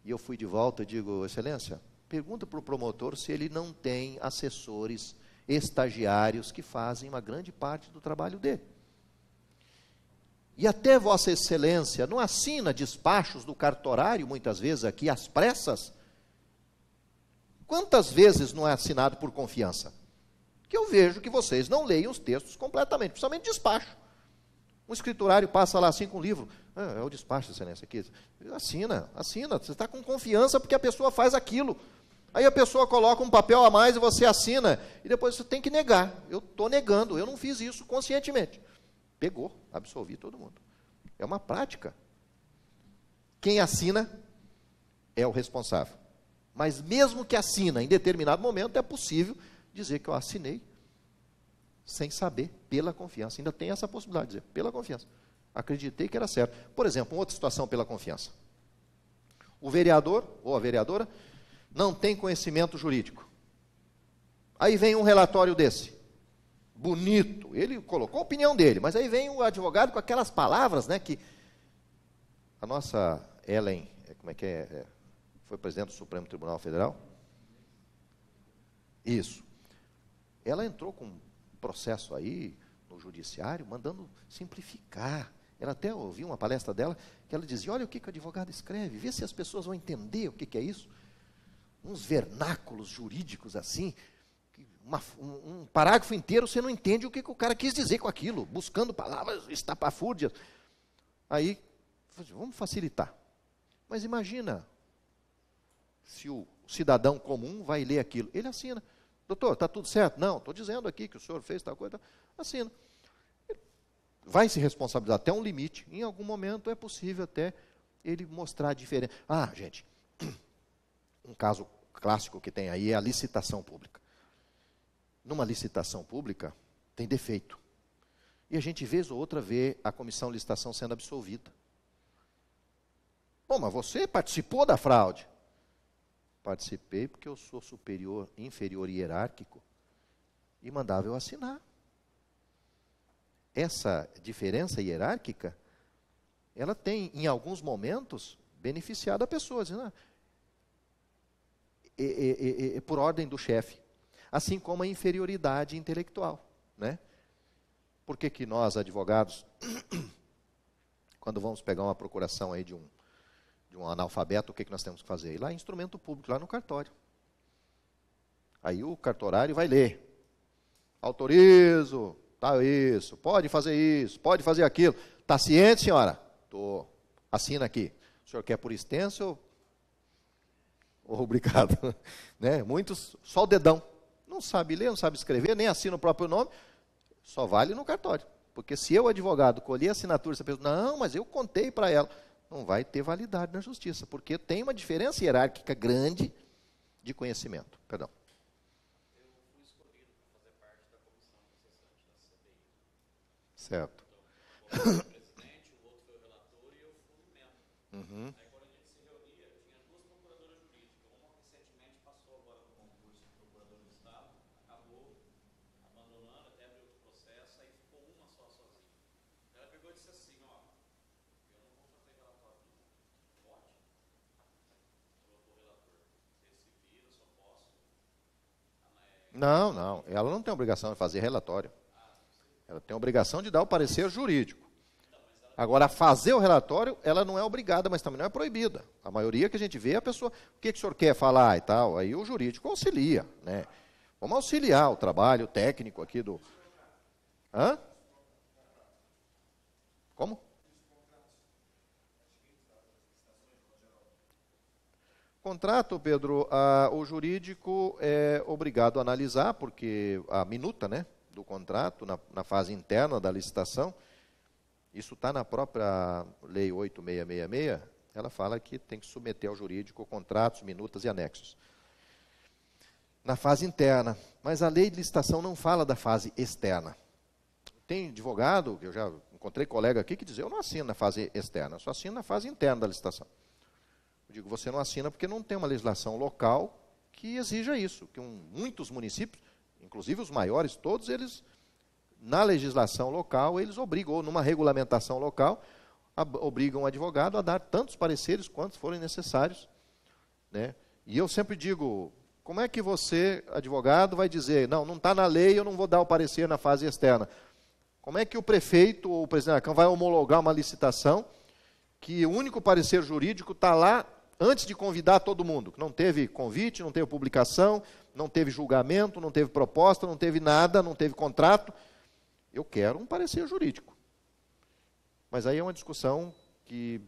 E eu fui de volta e digo, Excelência, pergunta para o promotor se ele não tem assessores estagiários que fazem uma grande parte do trabalho dele. E até Vossa Excelência não assina despachos do cartorário, muitas vezes aqui, às pressas? Quantas vezes não é assinado por confiança? Que eu vejo que vocês não leem os textos completamente, principalmente despacho. Um escriturário passa lá assim com o livro, é o despacho, Excelência, aqui. Assina, você está com confiança porque a pessoa faz aquilo. Aí a pessoa coloca um papel a mais e você assina, e depois você tem que negar. Eu estou negando, eu não fiz isso conscientemente. Pegou, absolvi todo mundo. É uma prática. Quem assina é o responsável. Mas mesmo que assina em determinado momento, é possível dizer que eu assinei sem saber, pela confiança. Ainda tem essa possibilidade de dizer, pela confiança. Acreditei que era certo. Por exemplo, uma outra situação pela confiança. O vereador ou a vereadora não tem conhecimento jurídico. Aí vem um relatório desse. Bonito. Ele colocou a opinião dele, mas aí vem o advogado com aquelas palavras, né, que a nossa Ellen, como é que é? Foi presidente do Supremo Tribunal Federal? Isso. Ela entrou com um processo aí no judiciário, mandando simplificar. Ela até ouviu uma palestra dela, que ela dizia, olha o que o advogado escreve, vê se as pessoas vão entender o que é isso. Uns vernáculos jurídicos assim, um parágrafo inteiro você não entende o que o cara quis dizer com aquilo, buscando palavras estapafúrdias. Aí, vamos facilitar. Mas imagina, se o cidadão comum vai ler aquilo, ele assina. Doutor, está tudo certo? Não, estou dizendo aqui que o senhor fez tal coisa, assina. Vai se responsabilizar até um limite. Em algum momento é possível até ele mostrar a diferença. Ah, gente, um caso clássico que tem aí é a licitação pública. Numa licitação pública, tem defeito. E a gente, vez ou outra, vê a comissão de licitação sendo absolvida. Bom, mas você participou da fraude. Participei porque eu sou superior, inferior hierárquico e mandava eu assinar. Essa diferença hierárquica, ela tem, em alguns momentos, beneficiado a pessoa, dizendo, por ordem do chefe. Assim como a inferioridade intelectual, né? Por que nós, advogados, quando vamos pegar uma procuração aí de um analfabeto, o que nós temos que fazer? Ir lá em instrumento público, lá no cartório. Aí o cartorário vai ler. Autorizo, tá isso, pode fazer aquilo. Está ciente, senhora? Estou. Assina aqui. O senhor quer por extenso? Obrigado. Né? Muitos, só o dedão. Não sabe ler, não sabe escrever, nem assina o próprio nome, só vale no cartório. Porque se eu, advogado, colher a assinatura, essa pessoa, não, mas eu contei para ela, não vai ter validade na justiça, porque tem uma diferença hierárquica grande de conhecimento. Perdão. Eu fui escolhido para fazer parte da comissão processante da CPI. Certo. Então, um foi o presidente, o outro foi o relator e eu fui membro. Uhum. Aí quando a gente se reunia, tinha duas procuradoras jurídicas. Uma recentemente passou agora no concurso de procurador do Estado, acabou abandonando, até abriu outro processo, aí ficou uma só sozinha. Ela pegou e disse assim, ó, eu não vou fazer relatório não. Pode? Falou pro relator, você se vira, só posso. Não, não. Ela não tem obrigação de fazer relatório. Ela tem obrigação de dar o parecer jurídico. Agora, fazer o relatório, ela não é obrigada, mas também não é proibida. A maioria que a gente vê é a pessoa, o que o senhor quer falar e tal, aí o jurídico auxilia, né? Vamos auxiliar o trabalho técnico aqui do... Hã? Como? Contrato, Pedro, o jurídico é obrigado a analisar, porque a minuta, né, do contrato, na fase interna da licitação, isso está na própria Lei 8666, ela fala que tem que submeter ao jurídico contratos, minutas e anexos. Na fase interna, mas a lei de licitação não fala da fase externa. Tem advogado, eu já encontrei colega aqui que diz, eu não assino na fase externa, eu só assino na fase interna da licitação. Eu digo, você não assina porque não tem uma legislação local que exija isso, que muitos municípios, inclusive os maiores, todos eles, na legislação local, eles obrigam, ou numa regulamentação local, obrigam o advogado a dar tantos pareceres quantos forem necessários. Né? E eu sempre digo, como é que você, advogado, vai dizer, não está na lei, eu não vou dar o parecer na fase externa. Como é que o prefeito ou o presidente da Câmara vai homologar uma licitação que o único parecer jurídico está lá antes de convidar todo mundo? Não teve convite, não teve publicação, não teve julgamento, não teve proposta, não teve nada, não teve contrato. Eu quero um parecer jurídico. Mas aí é uma discussão que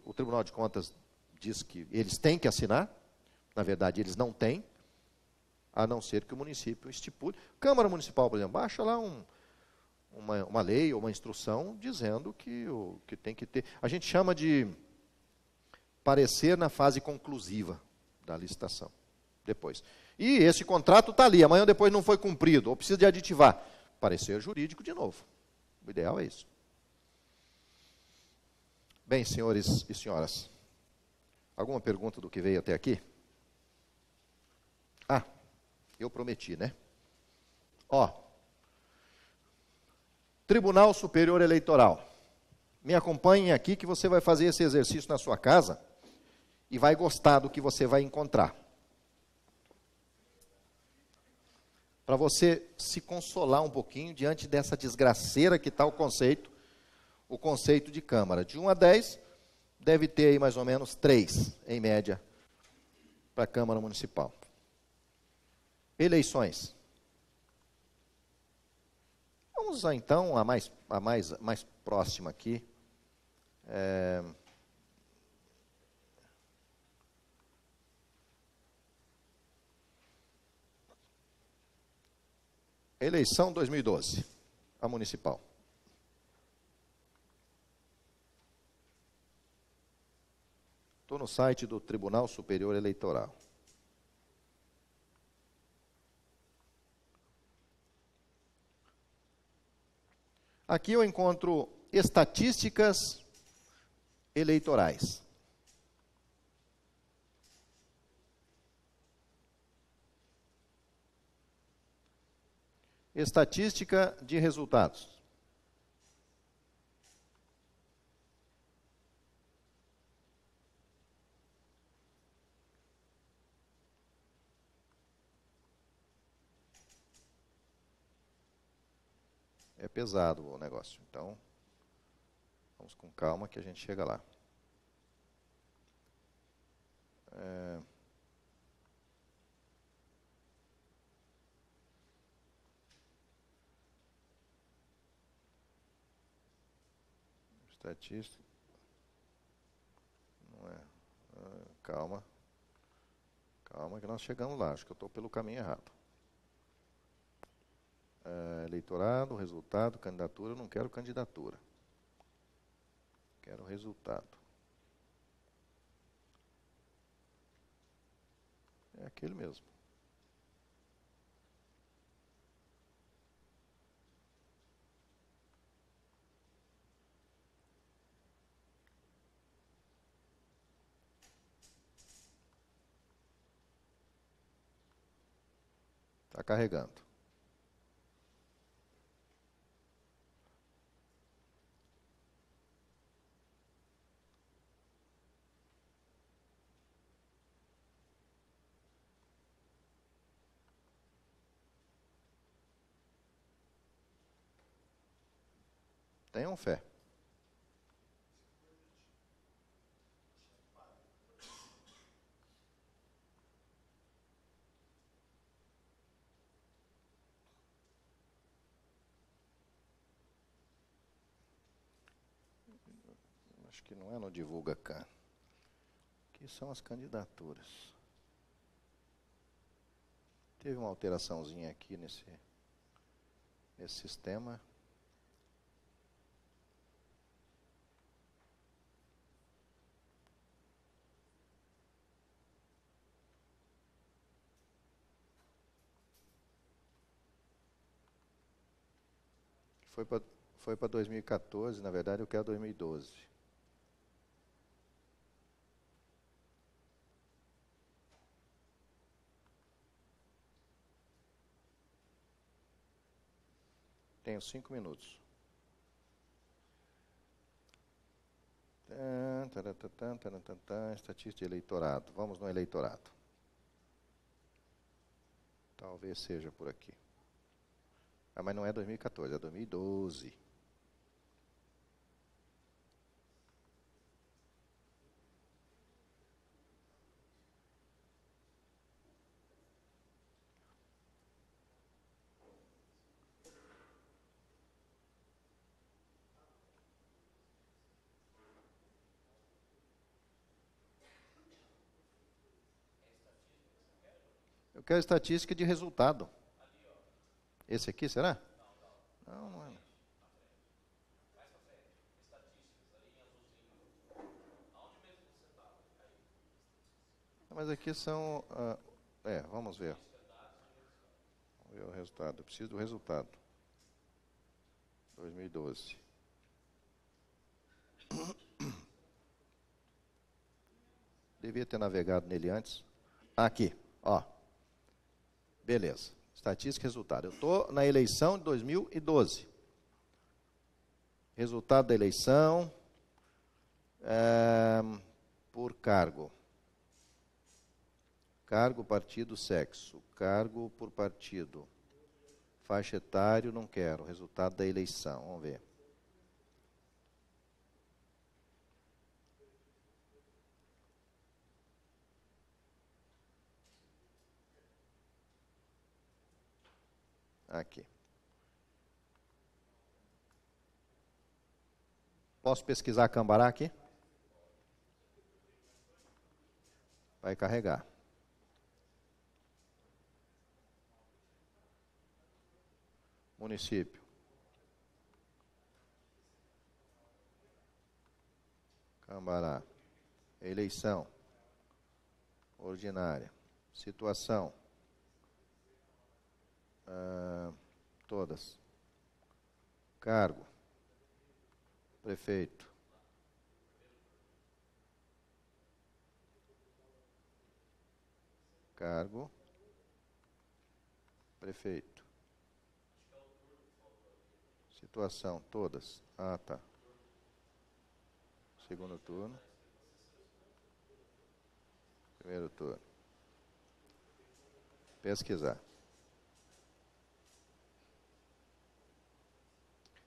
o Tribunal de Contas diz que eles têm que assinar. Na verdade, eles não têm, a não ser que o município estipule. Câmara Municipal, por exemplo, baixa lá uma lei ou uma instrução dizendo que tem que ter. A gente chama de parecer na fase conclusiva da licitação. Depois. E esse contrato está ali, amanhã ou depois não foi cumprido, ou precisa de aditivar. Parecer jurídico de novo. O ideal é isso. Bem, senhores e senhoras, alguma pergunta do que veio até aqui? Eu prometi, né? Tribunal Superior Eleitoral. Me acompanhem aqui que você vai fazer esse exercício na sua casa e vai gostar do que você vai encontrar. Para você se consolar um pouquinho diante dessa desgraceira que está o conceito de Câmara. De 1 a 10, deve ter aí mais ou menos 3, em média, para a Câmara Municipal. Eleições. Vamos usar, então, a mais próxima aqui. Eleição 2012, a municipal. Estou no site do Tribunal Superior Eleitoral. Aqui eu encontro estatísticas eleitorais. Estatística de resultados. É pesado o negócio, então vamos com calma que a gente chega lá. Estatística. Não é. Calma. Calma que nós chegamos lá, acho que eu estou pelo caminho errado. Eleitorado, resultado, candidatura, eu não quero candidatura. Quero resultado. É aquele mesmo. Está carregando. Tenham fé. Acho que não é no Divulga Can. Aqui são as candidaturas. Teve uma alteraçãozinha aqui nesse sistema. Foi para 2014, na verdade eu quero 2012. Tenho 5 minutos. Estatística de eleitorado. Vamos no eleitorado. Talvez seja por aqui. Mas não é 2014, é 2012. Eu quero estatística de resultado. Esse aqui, será? Não, não é. Mas aqui são... vamos ver. Vamos ver o resultado. Eu preciso do resultado. 2012. Devia ter navegado nele antes. Aqui, ó. Beleza. Estatística e resultado. Eu estou na eleição de 2012. Resultado da eleição por cargo. Cargo, partido, sexo. Cargo por partido. Faixa etário, não quero. Resultado da eleição. Vamos ver. Aqui. Posso pesquisar Cambará aqui? Vai carregar. Município. Cambará. Eleição. Ordinária. Situação. Todas. Cargo. Prefeito. Cargo. Prefeito. Situação. Todas. Ah, tá. Segundo turno. Primeiro turno. Pesquisar.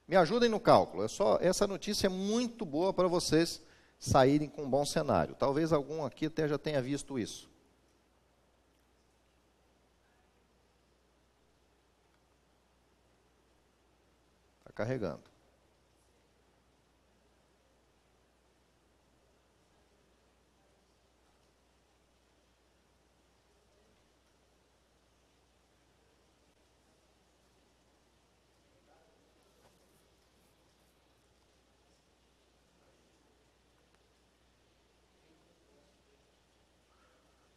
Me ajudem no cálculo. Essa notícia é muito boa para vocês saírem com um bom cenário. Talvez algum aqui até já tenha visto isso. Está carregando.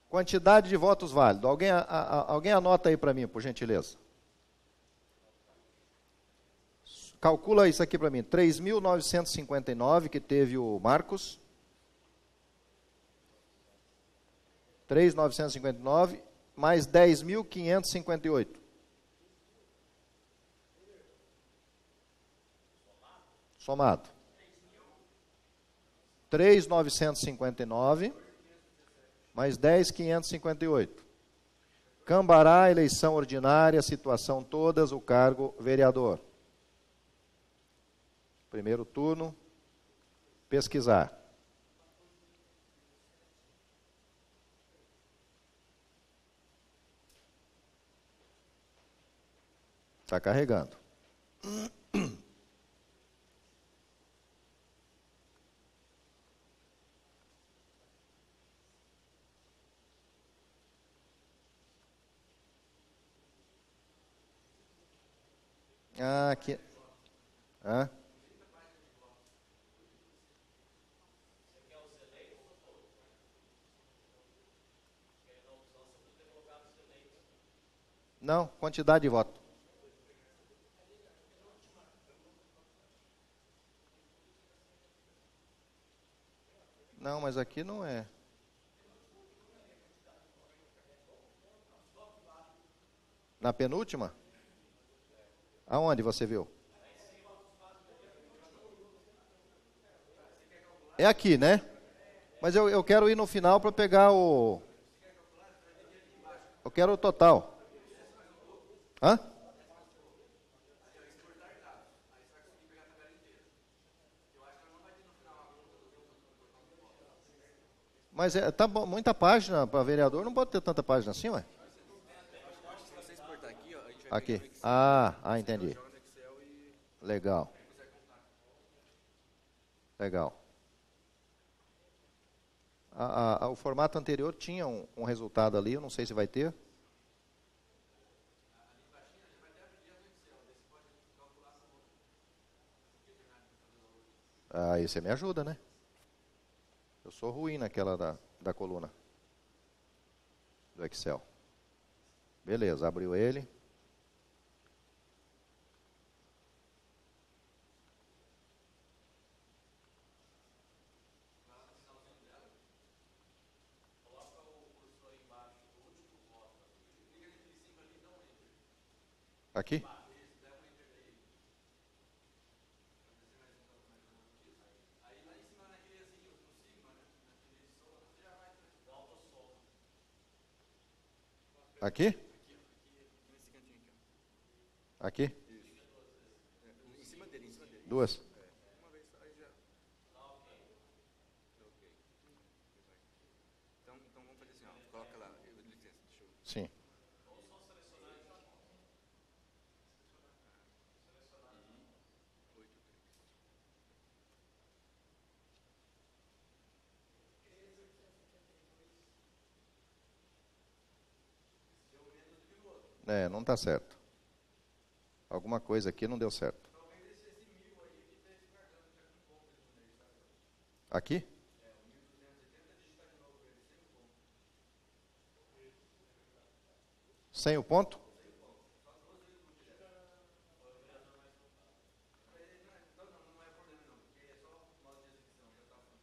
Quantidade de votos válidos. Alguém anota aí para mim, por gentileza. Calcula isso aqui para mim. 3.959, que teve o Marcos. 3.959, mais 10.558. Somado. 3.959, mais 10.558. Cambará, eleição ordinária, situação todas, o cargo vereador. Primeiro turno, pesquisar. Está carregando. Ah, aqui. Hã? Não, quantidade de voto. Não, mas aqui não é. Na penúltima? Aonde você viu? É aqui, né? Mas eu quero ir no final para pegar o... Eu quero o total. Hã? Mas tá bom, muita página para vereador, não pode ter tanta página assim, ué? Aqui. Entendi. Legal. Legal. O formato anterior tinha um resultado ali, eu não sei se vai ter. Aí você me ajuda, né? Eu sou ruim naquela da coluna do Excel. Beleza, abriu ele. Aqui? Aqui? Aqui? Duas? Então vamos fazer assim, ó. Coloca lá, licença, deixa eu... Sim. Não está certo. Alguma coisa aqui não deu certo. Aqui? Sem o ponto?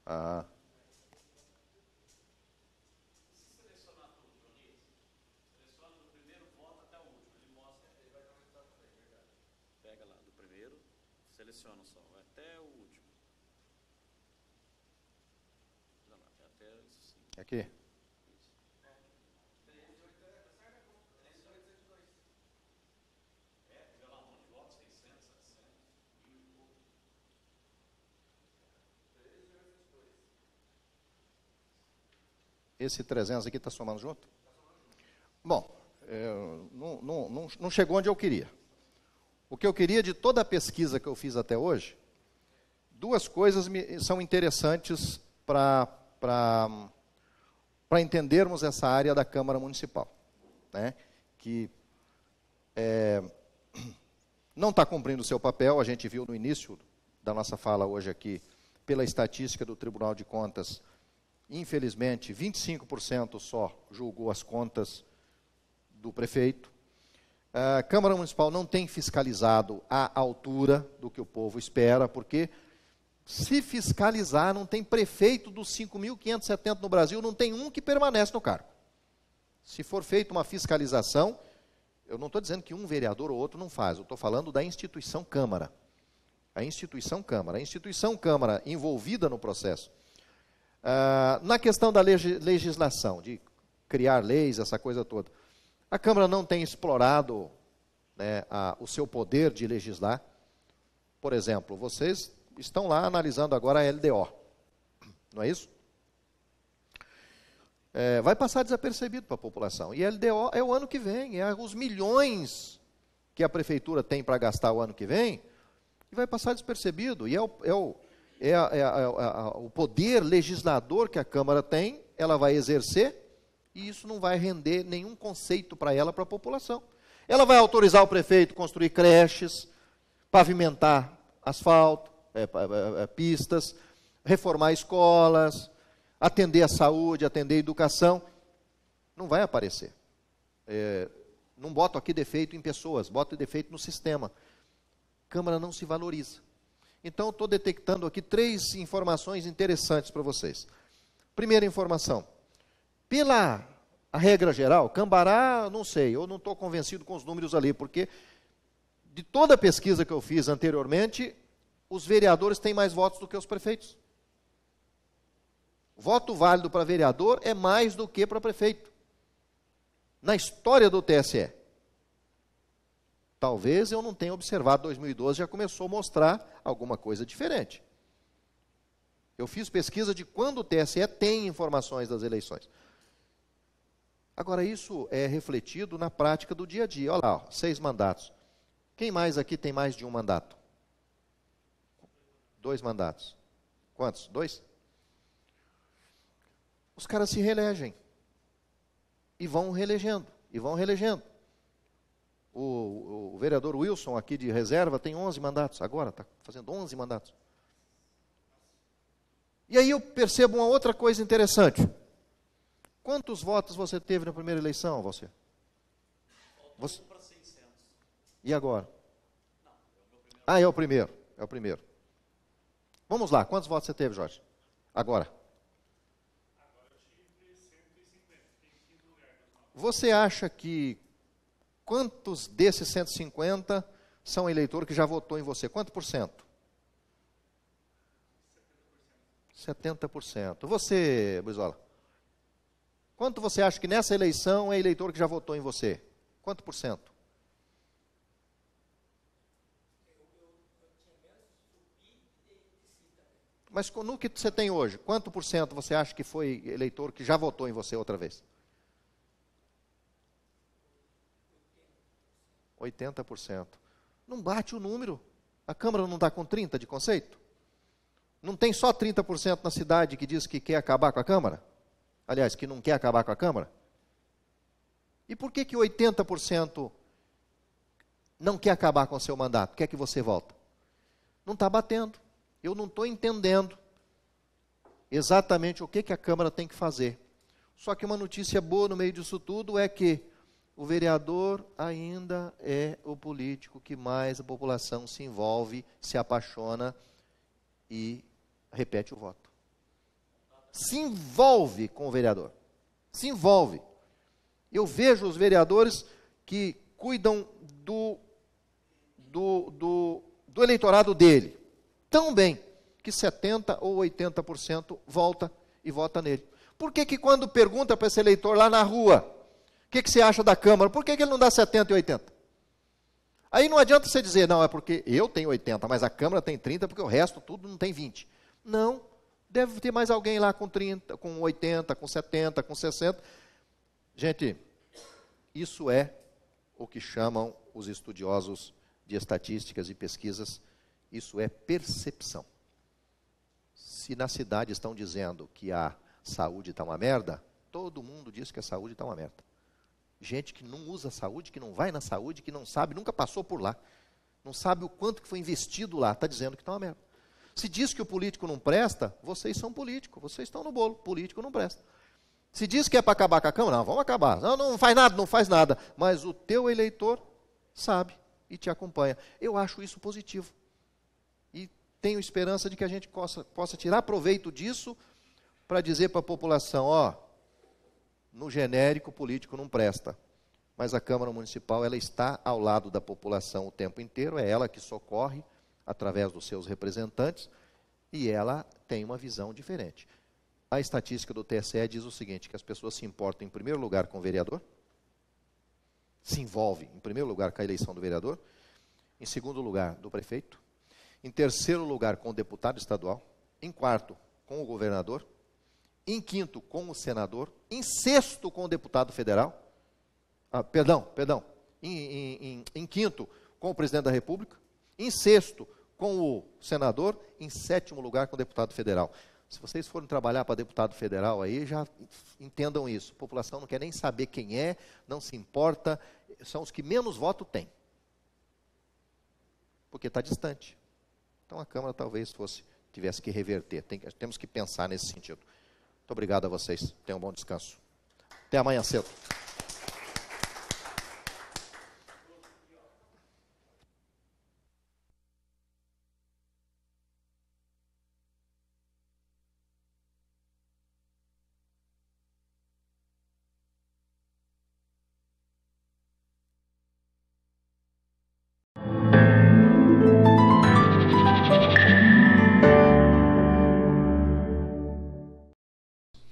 Ah. Seleciona só, vai até o último. Olha lá, é até isso sim. Aqui? Isso. Vê lá um monte de votos, 600, 700, 1000 e pouco. Esse 300 aqui está somando junto? Bom, não chegou onde eu queria. O que eu queria de toda a pesquisa que eu fiz até hoje, duas coisas são interessantes para entendermos essa área da Câmara Municipal, né? Que não está cumprindo o seu papel, a gente viu no início da nossa fala hoje aqui, pela estatística do Tribunal de Contas, Infelizmente, 25% só julgou as contas do prefeito. A Câmara Municipal não tem fiscalizado à altura do que o povo espera, porque se fiscalizar, não tem prefeito dos 5.570 no Brasil, não tem um que permanece no cargo. Se for feita uma fiscalização, eu não estou dizendo que um vereador ou outro não faz, eu estou falando da instituição Câmara. A instituição Câmara envolvida no processo. Na questão da legislação, de criar leis, essa coisa toda, a Câmara não tem explorado, né, o seu poder de legislar. Por exemplo, vocês estão lá analisando agora a LDO, não é isso? Vai passar desapercebido para a população. E a LDO é o ano que vem, é os milhões que a prefeitura tem para gastar o ano que vem, e vai passar despercebido. E o poder legislador que a Câmara tem, ela vai exercer, e isso não vai render nenhum conceito para ela, para a população. Ela vai autorizar o prefeito a construir creches, pavimentar asfalto, pistas, reformar escolas, atender a saúde, atender a educação. Não vai aparecer. Não boto aqui defeito em pessoas, boto defeito no sistema. Câmara não se valoriza. Então, estou detectando aqui 3 informações interessantes para vocês. Primeira informação. Pela a regra geral, Cambará, não sei, eu não estou convencido com os números ali, porque de toda a pesquisa que eu fiz anteriormente, os vereadores têm mais votos do que os prefeitos. Voto válido para vereador é mais do que para prefeito. Na história do TSE. Talvez eu não tenha observado, 2012 já começou a mostrar alguma coisa diferente. Eu fiz pesquisa de quando o TSE tem informações das eleições. Agora, isso é refletido na prática do dia a dia. Olha lá, 6 mandatos. Quem mais aqui tem mais de um mandato? 2 mandatos. Quantos? 2? Os caras se reelegem. E vão reelegendo. O vereador Wilson, aqui de reserva, tem 11 mandatos. Agora está fazendo 11 mandatos. E aí eu percebo uma outra coisa interessante. Quantos votos você teve na primeira eleição, você? Para 600. E agora? Não, é o primeiro. É o primeiro. Vamos lá, quantos votos você teve, Jorge? Agora. Agora eu tive 150, fiquei em 5º lugar. Você acha que quantos desses 150 são eleitores que já votou em você? Quanto por cento? 70%. Você, Brizola? Quanto você acha que nessa eleição é eleitor que já votou em você? Quanto por cento? Mas no que você tem hoje, quanto por cento você acha que foi eleitor que já votou em você outra vez? 80%. Não bate o número. A Câmara não está com 30% de conceito? Não tem só 30% na cidade que diz que quer acabar com a Câmara? Aliás, que não quer acabar com a Câmara? E por que 80% não quer acabar com o seu mandato? Quer que você volte? Não está batendo. Eu não estou entendendo exatamente o que a Câmara tem que fazer. Só que uma notícia boa no meio disso tudo é que o vereador ainda é o político que mais a população se envolve, se apaixona e repete o voto. Se envolve com o vereador. Se envolve. Eu vejo os vereadores que cuidam do eleitorado dele tão bem que 70% ou 80% volta e vota nele. Por que quando pergunta para esse eleitor lá na rua, o que você acha da Câmara, por que ele não dá 70% e 80%? Aí não adianta você dizer, não, é porque eu tenho 80%, mas a Câmara tem 30%, porque o resto tudo não tem 20%. Não, deve ter mais alguém lá com 30%, com 80%, com 70%, com 60%. Gente, isso é o que chamam os estudiosos de estatísticas e pesquisas, isso é percepção. Se na cidade estão dizendo que a saúde está uma merda, todo mundo diz que a saúde está uma merda. Gente que não usa a saúde, que não vai na saúde, que não sabe, nunca passou por lá, não sabe o quanto que foi investido lá, está dizendo que está uma merda. Se diz que o político não presta, vocês são políticos, vocês estão no bolo, político não presta. Se diz que é para acabar com a Câmara, não, vamos acabar. Não, não faz nada, não faz nada. Mas o teu eleitor sabe e te acompanha. Eu acho isso positivo. E tenho esperança de que a gente possa tirar proveito disso para dizer para a população, ó, no genérico, o político não presta. Mas a Câmara Municipal, ela está ao lado da população o tempo inteiro, é ela que socorre através dos seus representantes e ela tem uma visão diferente. A estatística do TSE diz o seguinte, que as pessoas se importam em primeiro lugar com o vereador, se envolve em primeiro lugar com a eleição do vereador, em segundo lugar do prefeito, em terceiro lugar com o deputado estadual, em quarto com o governador, em quinto com o senador, em sexto com o deputado federal, em quinto com o presidente da República, em sexto com o senador, em sétimo lugar com o deputado federal. Se vocês forem trabalhar para deputado federal aí, já entendam isso. A população não quer nem saber quem é, não se importa, são os que menos voto têm. Porque está distante. Então a Câmara talvez tivesse que reverter. Temos que pensar nesse sentido. Muito obrigado a vocês. Tenham um bom descanso. Até amanhã cedo.